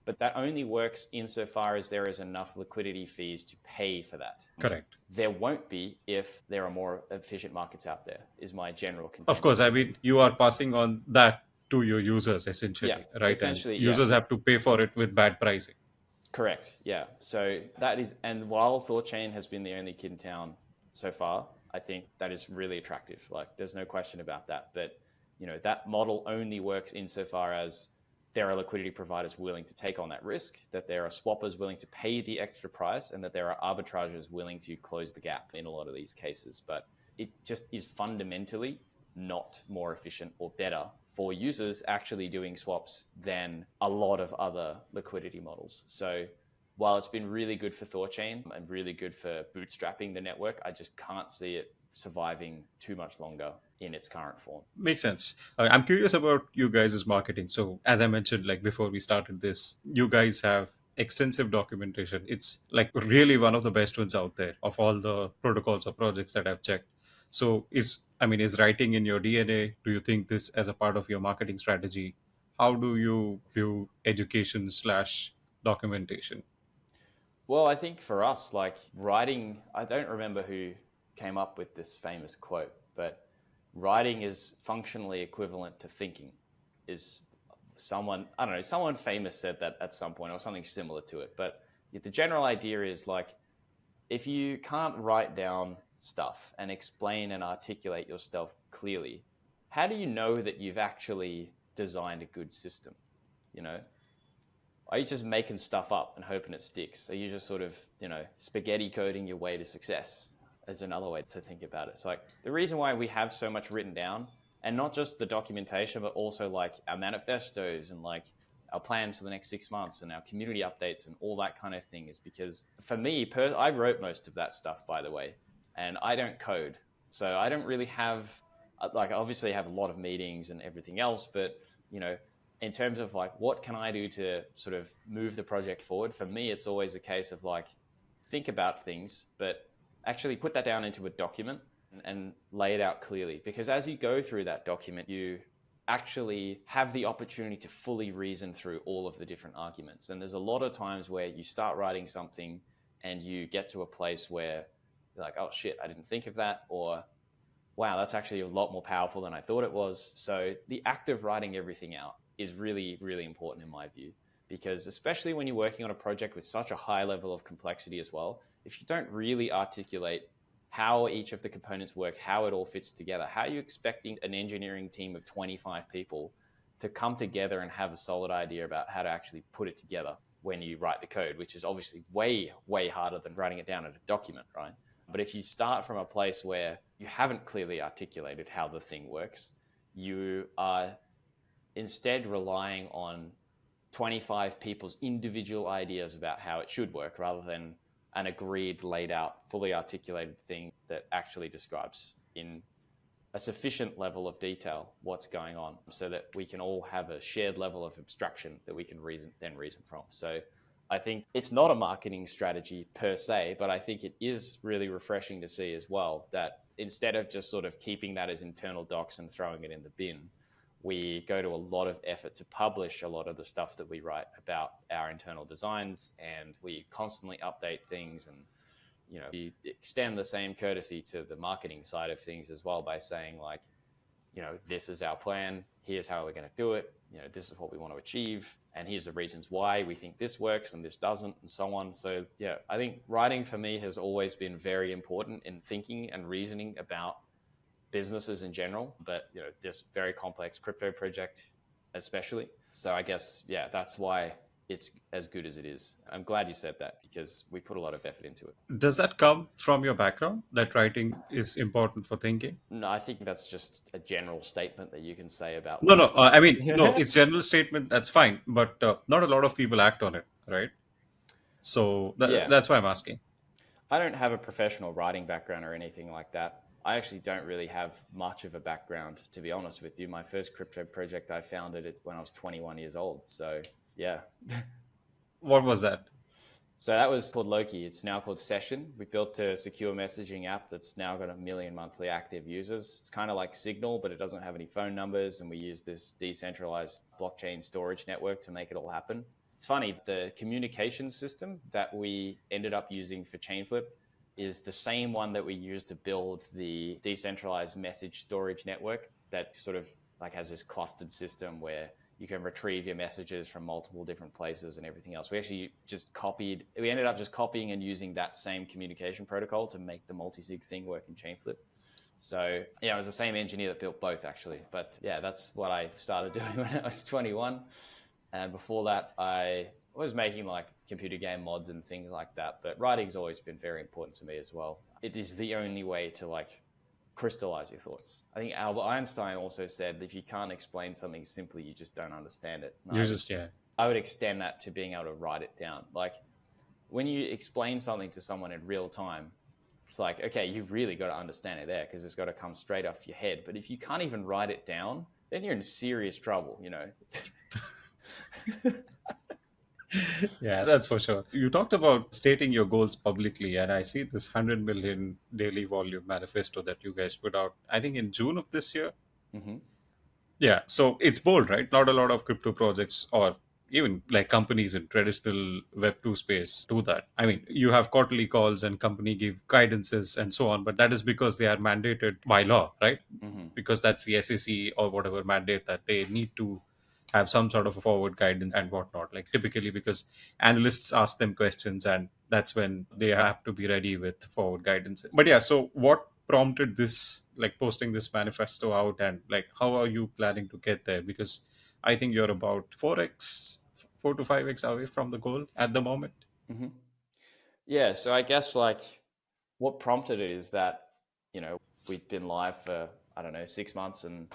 But that only works insofar as there is enough liquidity fees to pay for that. Correct. There won't be if there are more efficient markets out there, is my general contention. Of course, I mean, you are passing on that to your users essentially, Yeah, right? essentially, and users have to pay for it with bad pricing. Correct. Yeah. So that is, and while Thorchain has been the only kid in town so far, I think that is really attractive. Like, there's no question about that. But that model only works insofar as there are liquidity providers willing to take on that risk, that there are swappers willing to pay the extra price, and that there are arbitrageurs willing to close the gap in a lot of these cases. But it just is fundamentally not more efficient or better for users actually doing swaps than a lot of other liquidity models. So while it's been really good for Thorchain and really good for bootstrapping the network, I just can't see it surviving too much longer in its current form. Makes sense. I'm curious about you guys' marketing. So as I mentioned, like before we started this, you guys have extensive documentation. It's like really one of the best ones out there of all the protocols or projects that I've checked. So is writing in your DNA? Do you think this as a part of your marketing strategy? How do you view education / documentation? Well, I think for us, like writing, I don't remember who came up with this famous quote, but writing is functionally equivalent to thinking. Is someone, I don't know, someone famous said that at some point or something similar to it. But the general idea is like, if you can't write down stuff and explain and articulate yourself clearly, how do you know that you've actually designed a good system? Are you just making stuff up and hoping it sticks? Are you just sort of, spaghetti coding your way to success? Is another way to think about it. So like the reason why we have so much written down, and not just the documentation, but also like our manifestos and like our plans for the next 6 months and our community updates and all that kind of thing, is because for me, I wrote most of that stuff, by the way, and I don't code. So I don't really have, like, obviously I have a lot of meetings and everything else, but, in terms of like, what can I do to sort of move the project forward? For me, it's always a case of like, think about things, but actually put that down into a document and lay it out clearly. Because as you go through that document, you actually have the opportunity to fully reason through all of the different arguments. And there's a lot of times where you start writing something and you get to a place where you're like, oh shit, I didn't think of that, or wow, that's actually a lot more powerful than I thought it was. So the act of writing everything out is really, really important in my view, because especially when you're working on a project with such a high level of complexity as well, if you don't really articulate how each of the components work, how it all fits together, how are you expecting an engineering team of 25 people to come together and have a solid idea about how to actually put it together when you write the code, which is obviously way, way harder than writing it down in a document, right? But if you start from a place where you haven't clearly articulated how the thing works, you are instead relying on 25 people's individual ideas about how it should work, rather than an agreed, laid out, fully articulated thing that actually describes in a sufficient level of detail what's going on, so that we can all have a shared level of abstraction that we can reason from. So I think it's not a marketing strategy per se, but I think it is really refreshing to see as well that instead of just sort of keeping that as internal docs and throwing it in the bin, we go to a lot of effort to publish a lot of the stuff that we write about our internal designs, and we constantly update things, and we extend the same courtesy to the marketing side of things as well by saying like, this is our plan, here's how we're going to do it, this is what we want to achieve, and here's the reasons why we think this works and this doesn't, and so on. So yeah, I think writing for me has always been very important in thinking and reasoning about businesses in general, but this very complex crypto project especially. So I guess, yeah, that's why it's as good as it is. I'm glad you said that because we put a lot of effort into it. Does that come from your background that writing is important for thinking? No, I think that's just a general statement that you can say about No, what no. I think. I mean, no. It's general statement. That's fine, but not a lot of people act on it, right? So Yeah, that's why I'm asking. I don't have a professional writing background or anything like that. I actually don't really have much of a background, to be honest with you. My first crypto project, I founded it when I was 21 years old. So, yeah. What was that? So that was called Loki. It's now called Session. We built a secure messaging app that's now got 1 million monthly active users. It's kind of like Signal, but it doesn't have any phone numbers. And we use this decentralized blockchain storage network to make it all happen. It's funny, the communication system that we ended up using for Chainflip is the same one that we used to build the decentralized message storage network that sort of like has this clustered system where you can retrieve your messages from multiple different places and everything else. We ended up just copying and using that same communication protocol to make the multi-sig thing work in Chainflip. So yeah, it was the same engineer that built both actually. But yeah, that's what I started doing when I was 21. And before that, I was making like computer game mods and things like that. But writing's always been very important to me as well. It is the only way to like crystallize your thoughts. I think Albert Einstein also said if you can't explain something simply, you just don't understand it. You just yeah. I would extend that to being able to write it down. Like when you explain something to someone in real time, it's like, okay, you've really got to understand it there because it's got to come straight off your head. But if you can't even write it down, then you're in serious trouble, you know. Yeah, that's for sure. You talked about stating your goals publicly, and I see this 100 million daily volume manifesto that you guys put out, I think in June of this year. Mm-hmm. Yeah, so it's bold, right? Not a lot of crypto projects or even like companies in traditional Web2 space do that. I mean, you have quarterly calls and company give guidances and so on, but that is because they are mandated by law, right? Mm-hmm. Because that's the SEC or whatever mandate that they need to have some sort of a forward guidance and whatnot. Like typically because analysts ask them questions and that's when they have to be ready with forward guidances. But yeah, so what prompted this, like posting this manifesto out, and like how are you planning to get there? Because I think you're about 4x, 4 to 5x away from the goal at the moment. Mm-hmm. Yeah, so I guess like what prompted it is that, you know, we'd been live for, I don't know, 6 months and,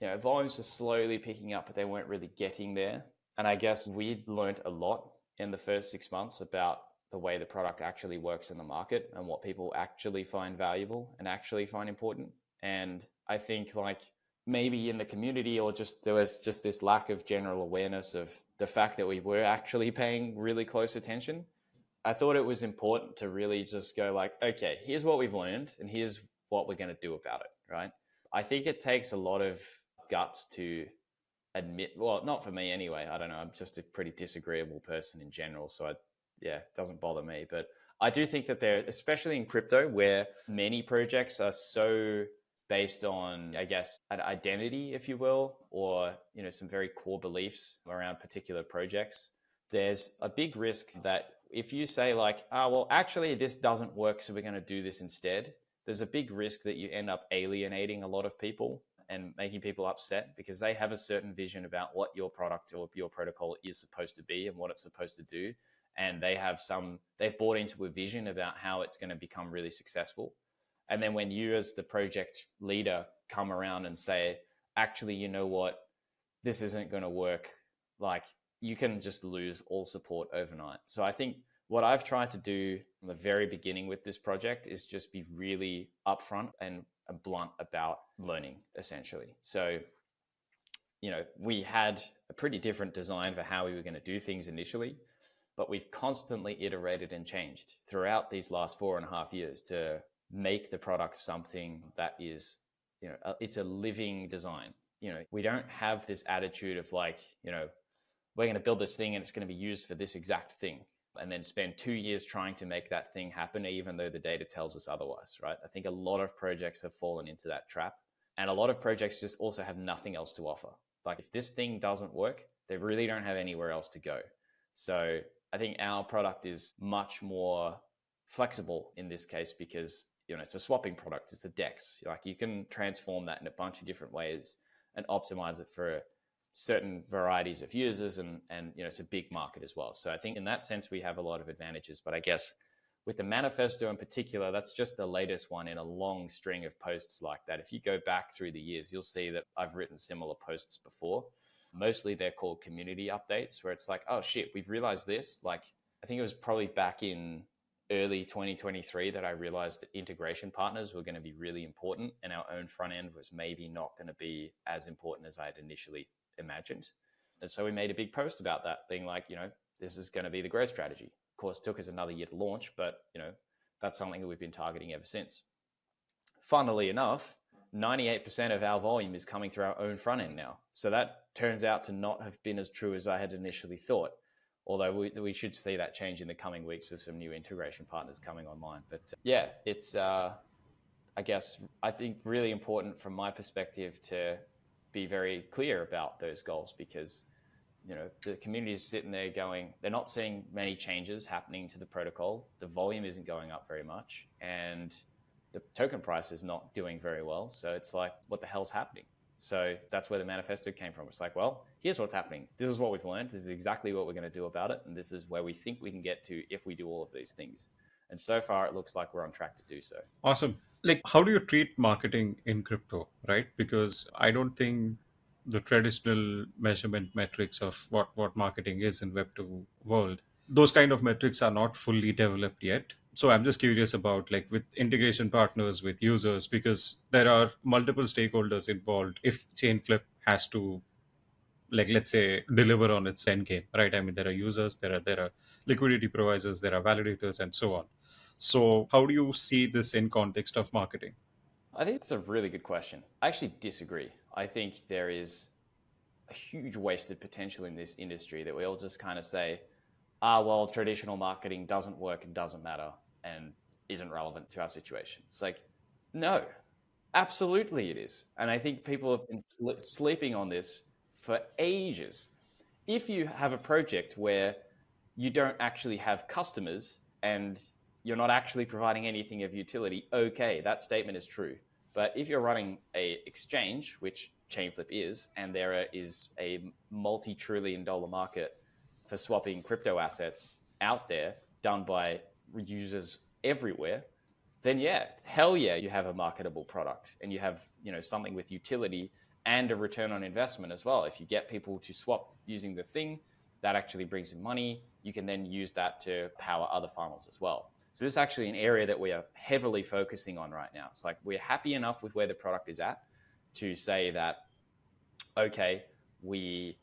you know, volumes were slowly picking up, but they weren't really getting there. And I guess we'd learned a lot in the first 6 months about the way the product actually works in the market and what people actually find valuable and actually find important. And I think like maybe in the community or just there was just this lack of general awareness of the fact that we were actually paying really close attention. I thought it was important to really just go like, okay, here's what we've learned and here's what we're going to do about it, right? I think it takes a lot of guts to admit, well, not for me anyway. I don't know. I'm just a pretty disagreeable person in general. So yeah, it doesn't bother me. But I do think that there, especially in crypto, where many projects are so based on, I guess, an identity, if you will, or, you know, some very core beliefs around particular projects, there's a big risk that if you say like, oh, well, actually this doesn't work, so we're going to do this instead, there's a big risk that you end up alienating a lot of people and making people upset because they have a certain vision about what your product or your protocol is supposed to be and what it's supposed to do. And they've bought into a vision about how it's going to become really successful. And then when you as the project leader come around and say, actually, you know what, this isn't going to work, like you can just lose all support overnight. So I think what I've tried to do from the very beginning with this project is just be really upfront and blunt about learning, essentially. So, you know, we had a pretty different design for how we were going to do things initially, but we've constantly iterated and changed throughout these last 4.5 years to make the product something that is, you know, it's a living design. You know, we don't have this attitude of like, you know, we're going to build this thing and it's going to be used for this exact thing and then spend 2 years trying to make that thing happen, even though the data tells us otherwise, right? I think a lot of projects have fallen into that trap. And a lot of projects just also have nothing else to offer. Like if this thing doesn't work, they really don't have anywhere else to go. So I think our product is much more flexible in this case because, you know, it's a swapping product. It's a DEX. Like you can transform that in a bunch of different ways and optimize it for certain varieties of users, and it's a big market as well. So I think in that sense we have a lot of advantages. But I guess with the manifesto in particular, that's just the latest one in a long string of posts like that. If you go back through the years, you'll see that I've written similar posts before. Mostly they're called community updates, where it's like, oh shit, we've realized this. Like, I think it was probably back in early 2023 that I realized that integration partners were going to be really important, and our own front end was maybe not going to be as important as I had initially imagined. And so we made a big post about that, being like, this is going to be the growth strategy. Of course, it took us another year to launch, but that's something that we've been targeting ever since. Funnily enough, 98% of our volume is coming through our own front end now. So that turns out to not have been as true as I had initially thought. Although we should see that change in the coming weeks with some new integration partners coming online. But yeah, it's, I think really important from my perspective to be very clear about those goals, because the community is sitting there going, they're not seeing many changes happening to the protocol. The volume isn't going up very much, and the token price is not doing very well. So it's like, what the hell's happening? So that's where the manifesto came from. It's like, well, here's what's happening. This is what we've learned. This is exactly what we're going to do about it. And this is where we think we can get to if we do all of these things. And so far, it looks like we're on track to do so. Awesome. Like, how do you treat marketing in crypto, right? Because I don't think the traditional measurement metrics of what marketing is in Web2 world, those kind of metrics are not fully developed yet. So I'm just curious about, like, with integration partners, with users, because there are multiple stakeholders involved. If Chainflip has to, like, let's say, deliver on its end game, right? I mean, there are users, there are liquidity providers, there are validators, and so on. So how do you see this in context of marketing? I think it's a really good question. I actually disagree. I think there is a huge wasted potential in this industry that we all just kind of say, well, traditional marketing doesn't work and doesn't matter and isn't relevant to our situation. It's like, no, absolutely it is. And I think people have been sleeping on this for ages. If you have a project where you don't actually have customers and you're not actually providing anything of utility, okay, that statement is true. But if you're running a exchange, which Chainflip is, and there is a multi-trillion-dollar market for swapping crypto assets out there done by users everywhere, then yeah, hell yeah, you have a marketable product, and you have something with utility and a return on investment as well. If you get people to swap using the thing, that actually brings in money. You can then use that to power other funnels as well. So this is actually an area that we are heavily focusing on right now. It's like, we're happy enough with where the product is at to say that, okay, we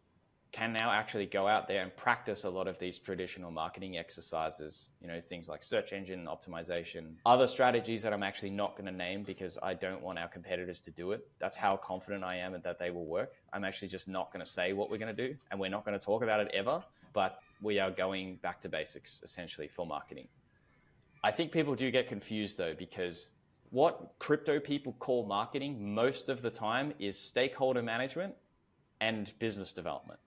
can now actually go out there and practice a lot of these traditional marketing exercises, things like search engine optimization, other strategies that I'm actually not going to name because I don't want our competitors to do it. That's how confident I am that they will work. I'm actually just not going to say what we're going to do, and we're not going to talk about it ever, but we are going back to basics essentially for marketing. I think people do get confused though, because what crypto people call marketing most of the time is stakeholder management and business development,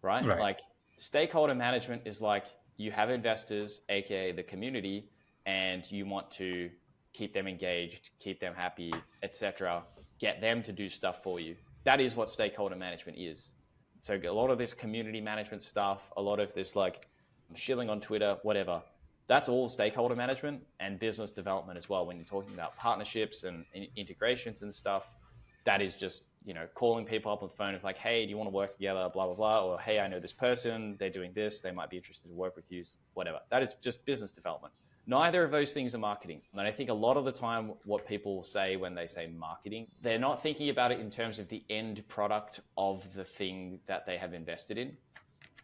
right? Like, stakeholder management is like, you have investors, aka the community, and you want to keep them engaged, keep them happy, etc., get them to do stuff for you. That is what stakeholder management is. So a lot of this community management stuff, a lot of this like shilling on Twitter, whatever, that's all stakeholder management and business development as well. When you're talking about partnerships and integrations and stuff, that is just, calling people up on the phone. It's like, hey, do you want to work together, blah, blah, blah. Or, hey, I know this person, they're doing this, they might be interested to work with you, whatever. That is just business development. Neither of those things are marketing. And I think a lot of the time what people say when they say marketing, they're not thinking about it in terms of the end product of the thing that they have invested in.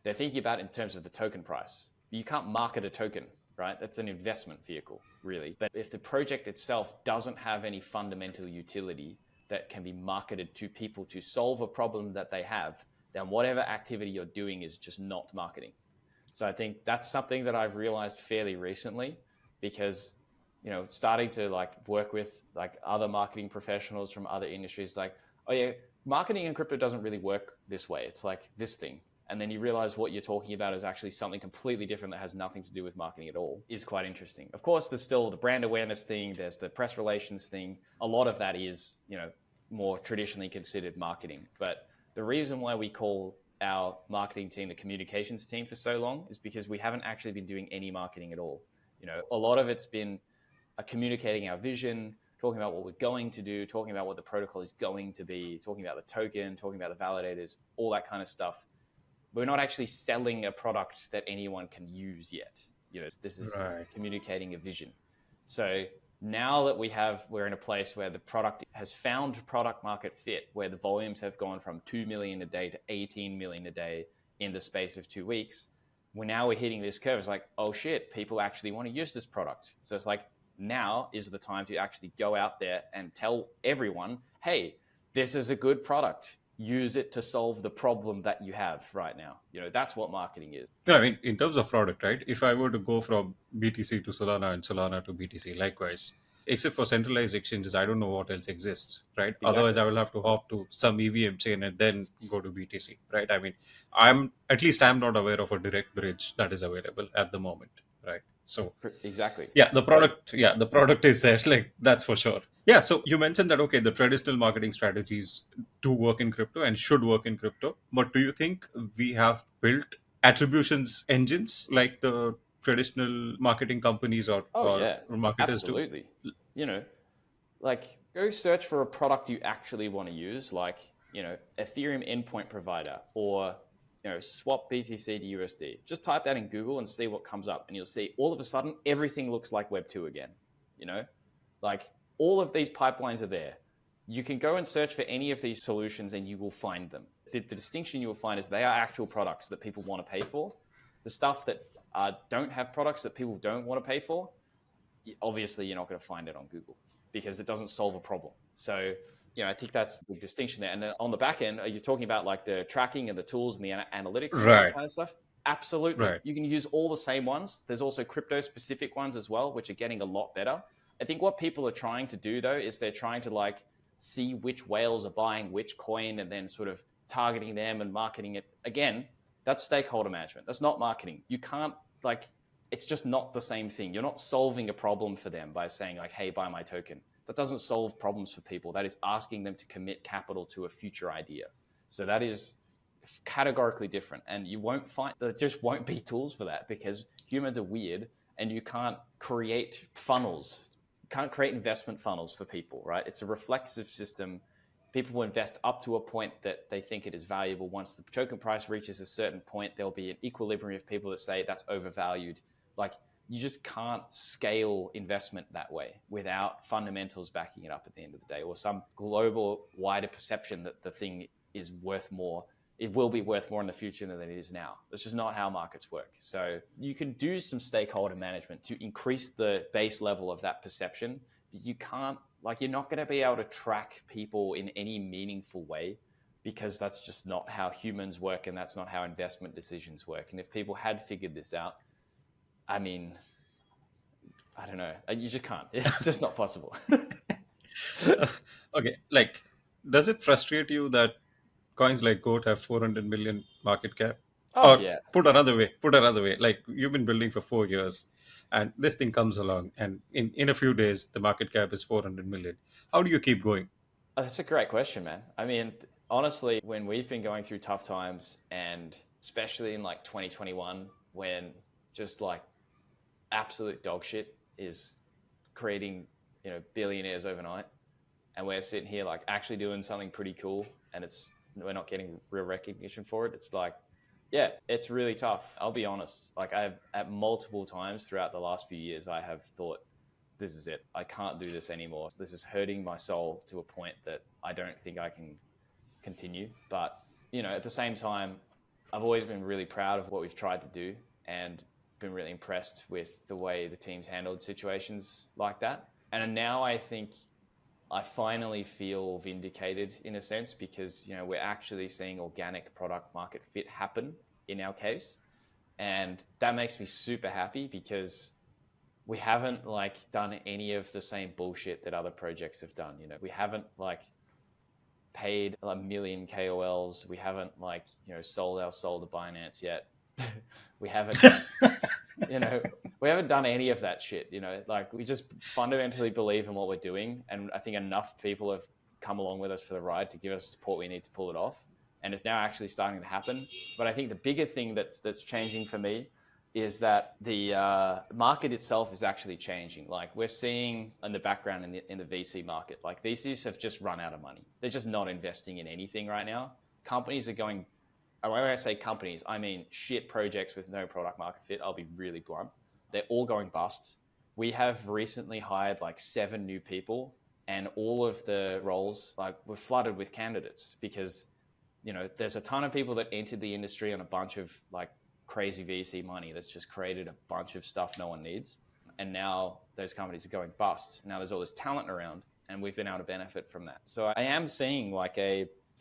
They're thinking about it in terms of the token price. You can't market a token, right? That's an investment vehicle, really. But if the project itself doesn't have any fundamental utility that can be marketed to people to solve a problem that they have, then whatever activity you're doing is just not marketing. So I think that's something that I've realized fairly recently, because, starting to like work with like other marketing professionals from other industries, like, oh yeah, marketing in crypto doesn't really work this way. It's like this thing. And then you realize what you're talking about is actually something completely different that has nothing to do with marketing at all. Is quite interesting. Of course, there's still the brand awareness thing. There's the press relations thing. A lot of that is, more traditionally considered marketing. But The reason why we call our marketing team the communications team for so long is because we haven't actually been doing any marketing at all. A lot of it's been communicating our vision, talking about what we're going to do, talking about what the protocol is going to be, talking about the token, talking about the validators, all that kind of stuff. We're not actually selling a product that anyone can use yet. This is communicating a vision. So now that we're in a place where the product has found product market fit, where the volumes have gone from 2 million a day to 18 million a day in the space of 2 weeks, we're hitting this curve. It's like, oh shit, people actually want to use this product. So it's like, now is the time to actually go out there and tell everyone, hey, this is a good product. Use it to solve the problem that you have right now. That's what marketing is. Yeah, I mean, in terms of product, right? If I were to go from BTC to Solana and Solana to BTC, likewise, except for centralized exchanges, I don't know what else exists, right? Exactly. Otherwise, I will have to hop to some EVM chain and then go to BTC, right? I mean, I'm not aware of a direct bridge that is available at the moment, right? So exactly. Yeah, the product is there, like that's for sure. Yeah, so you mentioned that the traditional marketing strategies do work in crypto and should work in crypto, but do you think we have built attributions engines like the traditional marketing companies or marketers absolutely. do? Like go search for a product you actually want to use, like Ethereum endpoint provider or swap BTC to USD. Just type that in Google and see what comes up, and you'll see all of a sudden everything looks like Web 2 again. Like all of these pipelines are there. You can go and search for any of these solutions and you will find them. The distinction you will find is they are actual products that people want to pay for. The stuff that don't have products that people don't want to pay for, obviously you're not going to find it on Google because it doesn't solve a problem. So I think that's the distinction there. And then on the back end, are you talking about like the tracking and the tools and the analytics and that kind of stuff? Absolutely. Right. You can use all the same ones. There's also crypto specific ones as well, which are getting a lot better. I think what people are trying to do though, is they're trying to like see which whales are buying which coin and then sort of targeting them and marketing it. Again, that's stakeholder management. That's not marketing. You can't it's just not the same thing. You're not solving a problem for them by saying like, hey, buy my token. That doesn't solve problems for people. That is asking them to commit capital to a future idea. So that is categorically different. And you won't find, there just won't be tools for that because humans are weird and you can't create funnels. You can't create investment funnels for people, right? It's a reflexive system. People will invest up to a point that they think it is valuable. Once the token price reaches a certain point, there'll be an equilibrium of people that say that's overvalued. Like, you just can't scale investment that way without fundamentals backing it up at the end of the day, or some global wider perception that the thing is worth more. It will be worth more in the future than it is now. That's just not how markets work. So you can do some stakeholder management to increase the base level of that perception, but you can't, you're not going to be able to track people in any meaningful way because that's just not how humans work and that's not how investment decisions work. And if people had figured this out, I mean, I don't know. You just can't. It's just not possible. Okay. Does it frustrate you that coins like GOAT have 400 million market cap? Oh, yeah. Put another way. Like, you've been building for 4 years and this thing comes along and in a few days, the market cap is 400 million. How do you keep going? That's a great question, man. I mean, honestly, when we've been going through tough times and especially in 2021, when just absolute dog shit is creating, billionaires overnight, and we're sitting here actually doing something pretty cool, and we're not getting real recognition for it. It's yeah, it's really tough. I'll be honest. I've at multiple times throughout the last few years, I have thought, this is it. I can't do this anymore. This is hurting my soul to a point that I don't think I can continue. But at the same time, I've always been really proud of what we've tried to do and been really impressed with the way the team's handled situations like that. And now I think I finally feel vindicated in a sense because, we're actually seeing organic product market fit happen in our case. And that makes me super happy because we haven't done any of the same bullshit that other projects have done. We haven't paid a million KOLs. We haven't sold our soul to Binance yet. We haven't, we haven't done any of that shit. We just fundamentally believe in what we're doing. And I think enough people have come along with us for the ride to give us support we need to pull it off. and it's now actually starting to happen. But I think the bigger thing that's changing for me is that the market itself is actually changing. Like we're seeing in the background in the VC market, like VCs have just run out of money. They're just not investing in anything right now. Companies are going, when I say companies, I mean shit projects with no product market fit. I'll be really blunt. They're all going bust. We have recently hired like 7 new people, and all of the roles like were flooded with candidates because, you know, there's a ton of people that entered the industry on a bunch of like crazy VC money that's just created a bunch of stuff no one needs. And now those companies are going bust. Now there's all this talent around, and we've been able to benefit from that. So I am seeing like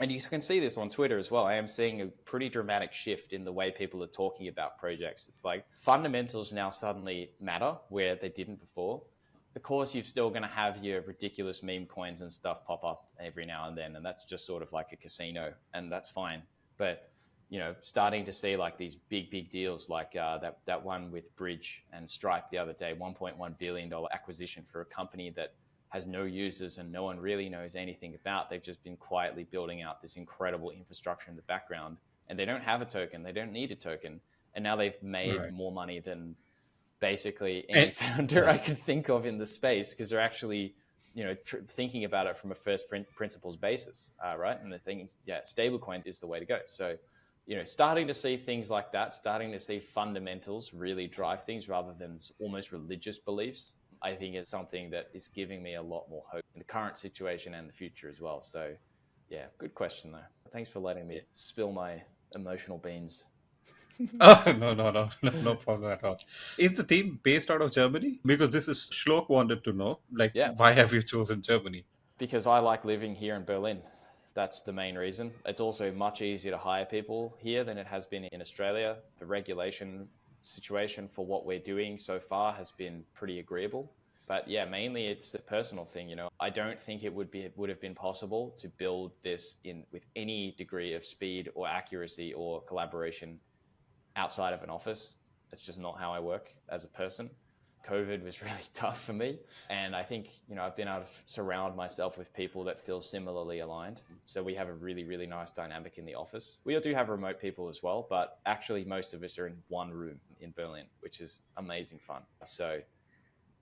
and you can see this on Twitter as well, I am seeing a pretty dramatic shift in the way people are talking about projects. It's like fundamentals now suddenly matter where they didn't before. Of course, you're still going to have your ridiculous meme coins and stuff pop up every now and then, and that's just sort of like a casino, and that's fine. But you know, starting to see like these big deals like that one with Bridge and Stripe the other day, $1.1 billion acquisition for a company that has no users and no one really knows anything about. They've just been quietly building out this incredible infrastructure in the background, and they don't have a token. They don't need a token. And now they've made more money than basically any founder I could think of in the space, because they're actually, you know, thinking about it from a first principles basis, right? And the thing is, stable coins is the way to go. So, you know, starting to see things like that, starting to see fundamentals really drive things rather than almost religious beliefs, I think is something that is giving me a lot more hope in the current situation and the future as well. So yeah, good question though. Thanks for letting me spill my emotional beans. Oh, no problem at all. Is the team based out of Germany? Because this is Shlok wanted to know, like, why have you chosen Germany? Because I like living here in Berlin. That's the main reason. It's also much easier to hire people here than it has been in Australia. The regulation situation for what we're doing so far has been pretty agreeable. But yeah, mainly it's a personal thing. You know, I don't think it would have been possible to build this with any degree of speed or accuracy or collaboration outside of an office. It's just not how I work as a person. COVID was really tough for me. And I think, you know, I've been able to surround myself with people that feel similarly aligned. So we have a really nice dynamic in the office. We do have remote people as well, but actually most of us are in one room in Berlin, which is amazing fun. So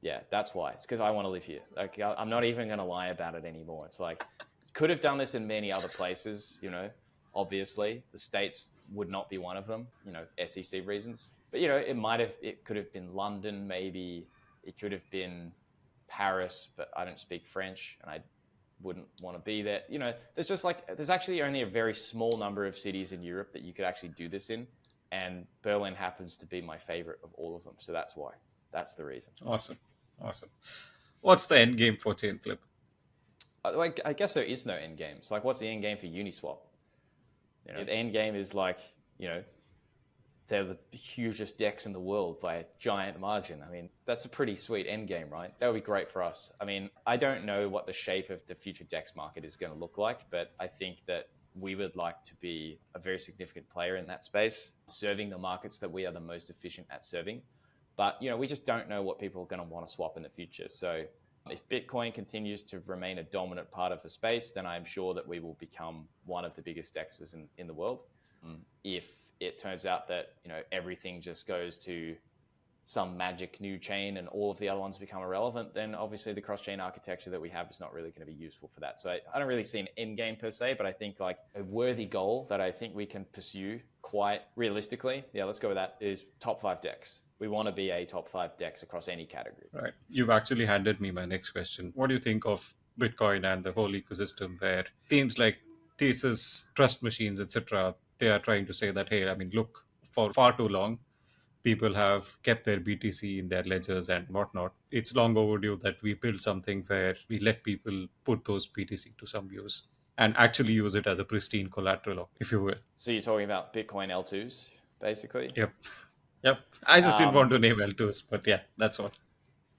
yeah, that's why. It's because I want to live here. Like, I'm not even going to lie about it anymore. It's like, could have done this in many other places, you know. Obviously, the States would not be one of them, you know, SEC reasons. But, you know, it could have been London, maybe. It could have been Paris, but I don't speak French and I wouldn't want to be there. You know, there's actually only a very small number of cities in Europe that you could actually do this in. And Berlin happens to be my favorite of all of them. So that's why. That's the reason. Awesome. What's the end game for Chainflip? I guess there is no end game. It's like, what's the end game for Uniswap? You know, the end game is like, you know, they're the hugest DEX in the world by a giant margin. I mean, that's a pretty sweet end game, right? That would be great for us. I mean, I don't know what the shape of the future DEX market is going to look like, but I think that we would like to be a very significant player in that space, serving the markets that we are the most efficient at serving. But, you know, we just don't know what people are going to want to swap in the future. So if Bitcoin continues to remain a dominant part of the space, then I'm sure that we will become one of the biggest DEXs in the world. If it turns out that, you know, everything just goes to some magic new chain and all of the other ones become irrelevant, then obviously the cross-chain architecture that we have is not really going to be useful for that. So I don't really see an end game per se, but I think like a worthy goal that I think we can pursue quite realistically, let's go with that, is top 5 DEX. We want to be a top 5 DEX across any category. Right. You've actually handed me my next question. What do you think of Bitcoin and the whole ecosystem where teams like Thesis, Trust Machines, etc., they are trying to say that, hey, I mean, look, for far too long, people have kept their BTC in their ledgers and whatnot. It's long overdue that we build something where we let people put those BTC to some use and actually use it as a pristine collateral, if you will. So you're talking about Bitcoin L2s, basically? Yep. I just didn't want to name L2s, but yeah, that's what.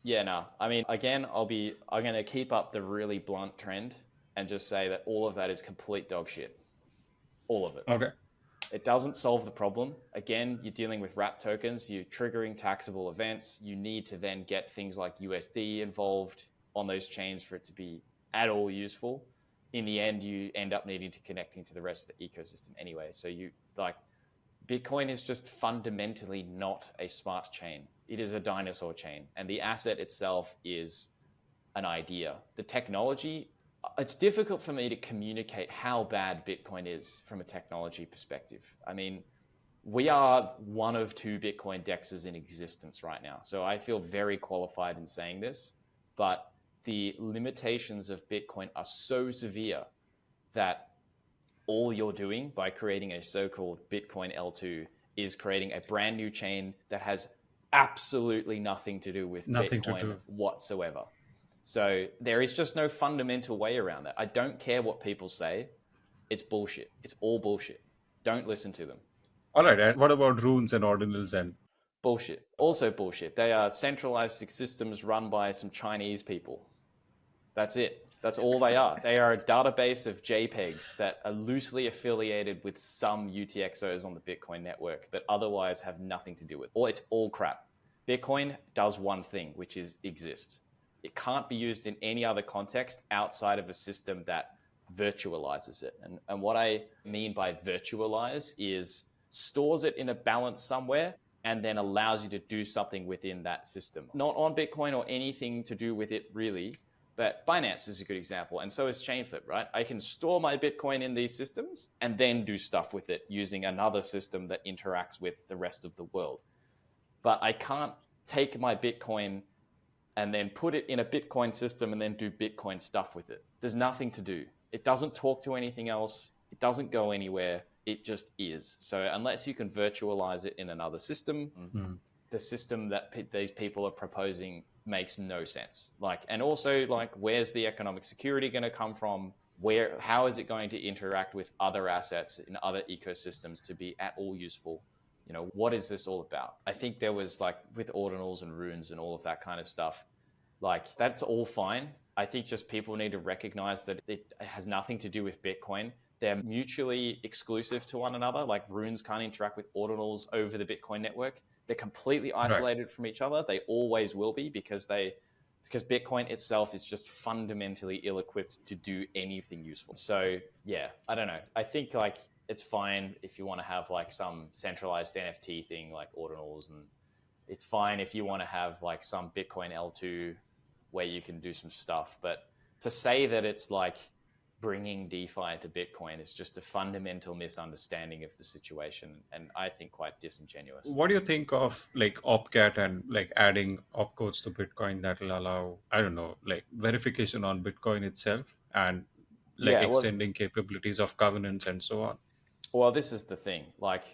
Yeah, no. I mean, again, I'm going to keep up the really blunt trend and just say that all of that is complete dog shit. All of it. Okay. It doesn't solve the problem. Again, you're dealing with wrap tokens, you're triggering taxable events. You need to then get things like USD involved on those chains for it to be at all useful. in the end, you end up needing to connecting to the rest of the ecosystem anyway. So Bitcoin is just fundamentally not a smart chain. It is a dinosaur chain, and the asset itself is an idea. The technology, it's difficult for me to communicate how bad Bitcoin is from a technology perspective. I mean, we are one of 2 Bitcoin DEXs in existence right now. So I feel very qualified in saying this, but the limitations of Bitcoin are so severe that all you're doing by creating a so-called Bitcoin L2 is creating a brand new chain that has absolutely nothing to do with Bitcoin whatsoever. So there is just no fundamental way around that. I don't care what people say. It's bullshit. It's all bullshit. Don't listen to them. All right. And what about runes and ordinals and? Bullshit. Also bullshit. They are centralized systems run by some Chinese people. That's it. That's all they are. They are a database of JPEGs that are loosely affiliated with some UTXOs on the Bitcoin network, but otherwise have nothing to do with it. Or it's all crap. Bitcoin does one thing, which is exist. It can't be used in any other context outside of a system that virtualizes it. And what I mean by virtualize is stores it in a balance somewhere and then allows you to do something within that system. Not on Bitcoin or anything to do with it really, but Binance is a good example. And so is Chainflip, right? I can store my Bitcoin in these systems and then do stuff with it using another system that interacts with the rest of the world. But I can't take my Bitcoin and then put it in a Bitcoin system and then do Bitcoin stuff with it. There's nothing to do. It doesn't talk to anything else. It doesn't go anywhere. It just is. So unless you can virtualize it in another system, the system that these people are proposing makes no sense. And also where's the economic security going to come from? How is it going to interact with other assets in other ecosystems to be at all useful? What is this all about? I think there was with ordinals and runes and all of that kind of stuff, that's all fine. I think just people need to recognize that it has nothing to do with Bitcoin. They're mutually exclusive to one another. Runes can't interact with ordinals over the Bitcoin network. They're completely isolated from each other. They always will be because Bitcoin itself is just fundamentally ill-equipped to do anything useful. So yeah, I don't know. I think it's fine if you want to have some centralized NFT thing like ordinals, and it's fine if you want to have some Bitcoin L2 where you can do some stuff. But to say that it's bringing DeFi to Bitcoin is just a fundamental misunderstanding of the situation, and I think quite disingenuous. What do you think of opcat and adding opcodes to Bitcoin that will allow, I don't know, verification on Bitcoin itself and extending capabilities of governance and so on? Well, this is the thing.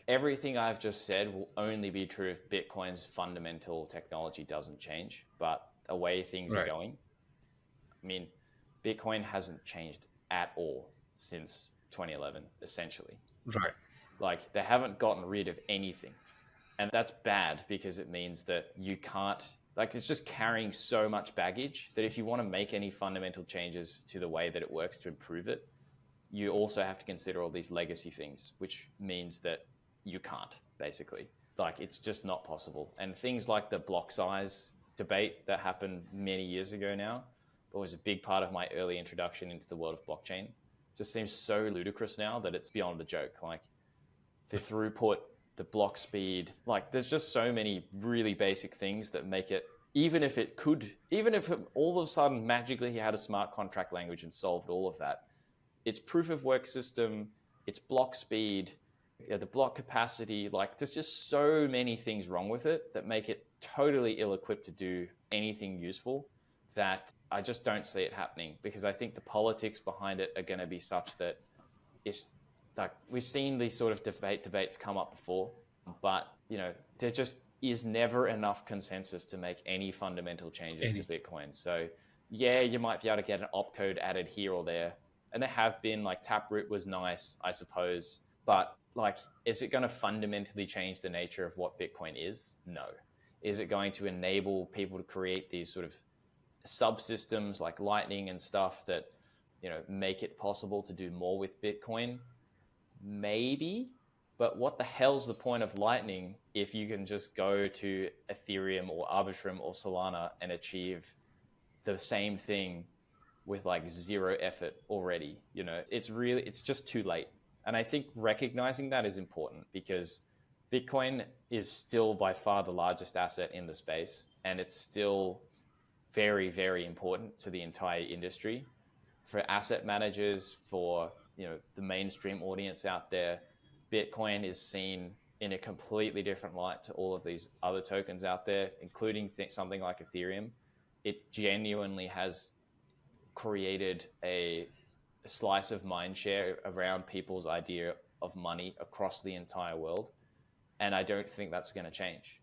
Everything I've just said will only be true if Bitcoin's fundamental technology doesn't change, but the way things are going, I mean, Bitcoin hasn't changed at all since 2011, essentially. Right. They haven't gotten rid of anything. And that's bad because it means that you can't, it's just carrying so much baggage that if you want to make any fundamental changes to the way that it works to improve it, you also have to consider all these legacy things, which means that you can't, basically. It's just not possible. And things like the block size debate that happened many years ago now, but was a big part of my early introduction into the world of blockchain, just seems so ludicrous now that it's beyond a joke. The throughput, the block speed, there's just so many really basic things that make it, even if it all of a sudden magically had a smart contract language and solved all of that, its proof of work system, its block speed, the block capacity, there's just so many things wrong with it that make it totally ill-equipped to do anything useful, that I just don't see it happening, because I think the politics behind it are going to be such that it's we've seen these sort of debates come up before, but there just is never enough consensus to make any fundamental changes to Bitcoin. So yeah, you might be able to get an opcode added here or there, and there have been, Taproot was nice, I suppose, but is it going to fundamentally change the nature of what Bitcoin is? No. Is it going to enable people to create these sort of subsystems like Lightning and stuff that make it possible to do more with Bitcoin? Maybe, but what the hell's the point of Lightning if you can just go to Ethereum or Arbitrum or Solana and achieve the same thing with like zero effort already. It's just too late. And I think recognizing that is important, because Bitcoin is still by far the largest asset in the space, and it's still very, very important to the entire industry. For asset managers, for the mainstream audience out there, Bitcoin is seen in a completely different light to all of these other tokens out there, including something like Ethereum. It genuinely has created a slice of mind share around people's idea of money across the entire world. And I don't think that's going to change.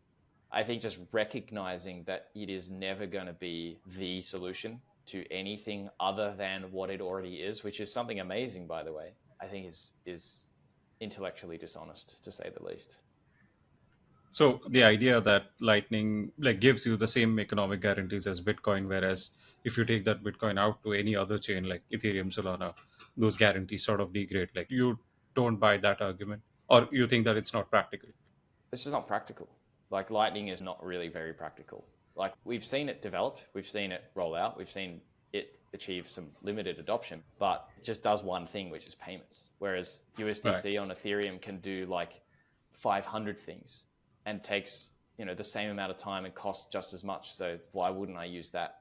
I think just recognizing that it is never going to be the solution to anything other than what it already is, which is something amazing, by the way, I think is intellectually dishonest, to say the least. So the idea that Lightning gives you the same economic guarantees as Bitcoin, whereas if you take that Bitcoin out to any other chain like Ethereum, Solana, those guarantees sort of degrade. Like, you don't buy that argument, or you think that it's not practical? It's just not practical. Like, Lightning is not really very practical. Like, we've seen it developed, we've seen it roll out, we've seen it achieve some limited adoption, but it just does one thing, which is payments. Whereas USDC on Ethereum can do like 500 things and takes the same amount of time and costs just as much. So why wouldn't I use that?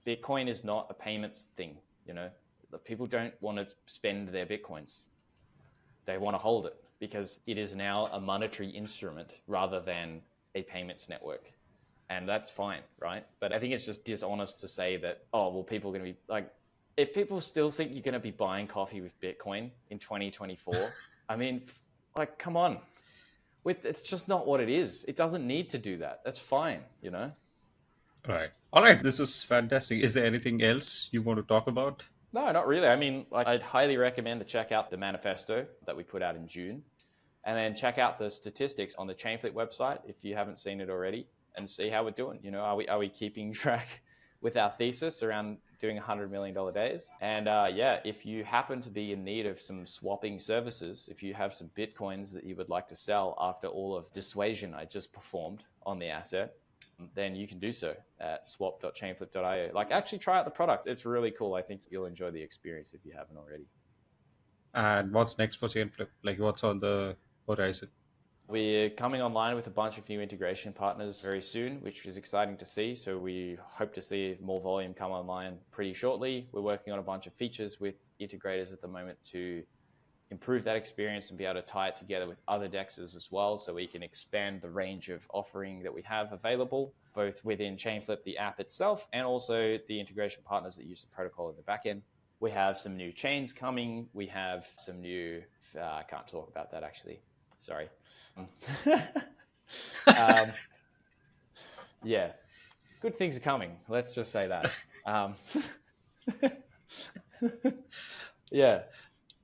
Bitcoin is not a payments thing. People don't want to spend their Bitcoins. They want to hold it, because it is now a monetary instrument rather than a payments network. And that's fine, right? But I think it's just dishonest to say that, people are going to be like, if people still think you're going to be buying coffee with Bitcoin in 2024, I mean, like, come on. It's just not what it is. It doesn't need to do that. That's fine, Right. All right. This was fantastic. Is there anything else you want to talk about? No, not really. I mean, I'd highly recommend to check out the manifesto that we put out in June, and then check out the statistics on the Chainflip website if you haven't seen it already, and see how we're doing. Are we keeping track with our thesis around doing $100 million days? And if you happen to be in need of some swapping services, if you have some Bitcoins that you would like to sell after all of dissuasion I just performed on the asset, then you can do so at swap.chainflip.io. Actually try out the product. It's really cool. I think you'll enjoy the experience if you haven't already. And what's next for Chainflip? What's on the horizon? We're coming online with a bunch of new integration partners very soon, which is exciting to see. So we hope to see more volume come online pretty shortly. We're working on a bunch of features with integrators at the moment to improve that experience and be able to tie it together with other DEXs as well, so we can expand the range of offering that we have available, both within Chainflip, the app itself, and also the integration partners that use the protocol in the backend. We have some new chains coming. We have some new, I can't talk about that actually. Sorry. Yeah, good things are coming. Let's just say that. Yeah,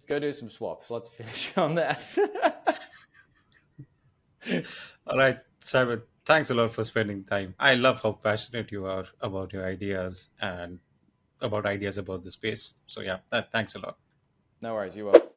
go do some swaps. Let's finish on that. All right, Simon, thanks a lot for spending time. I love how passionate you are about your ideas and about ideas about the space. So yeah, thanks a lot. No worries. You're welcome.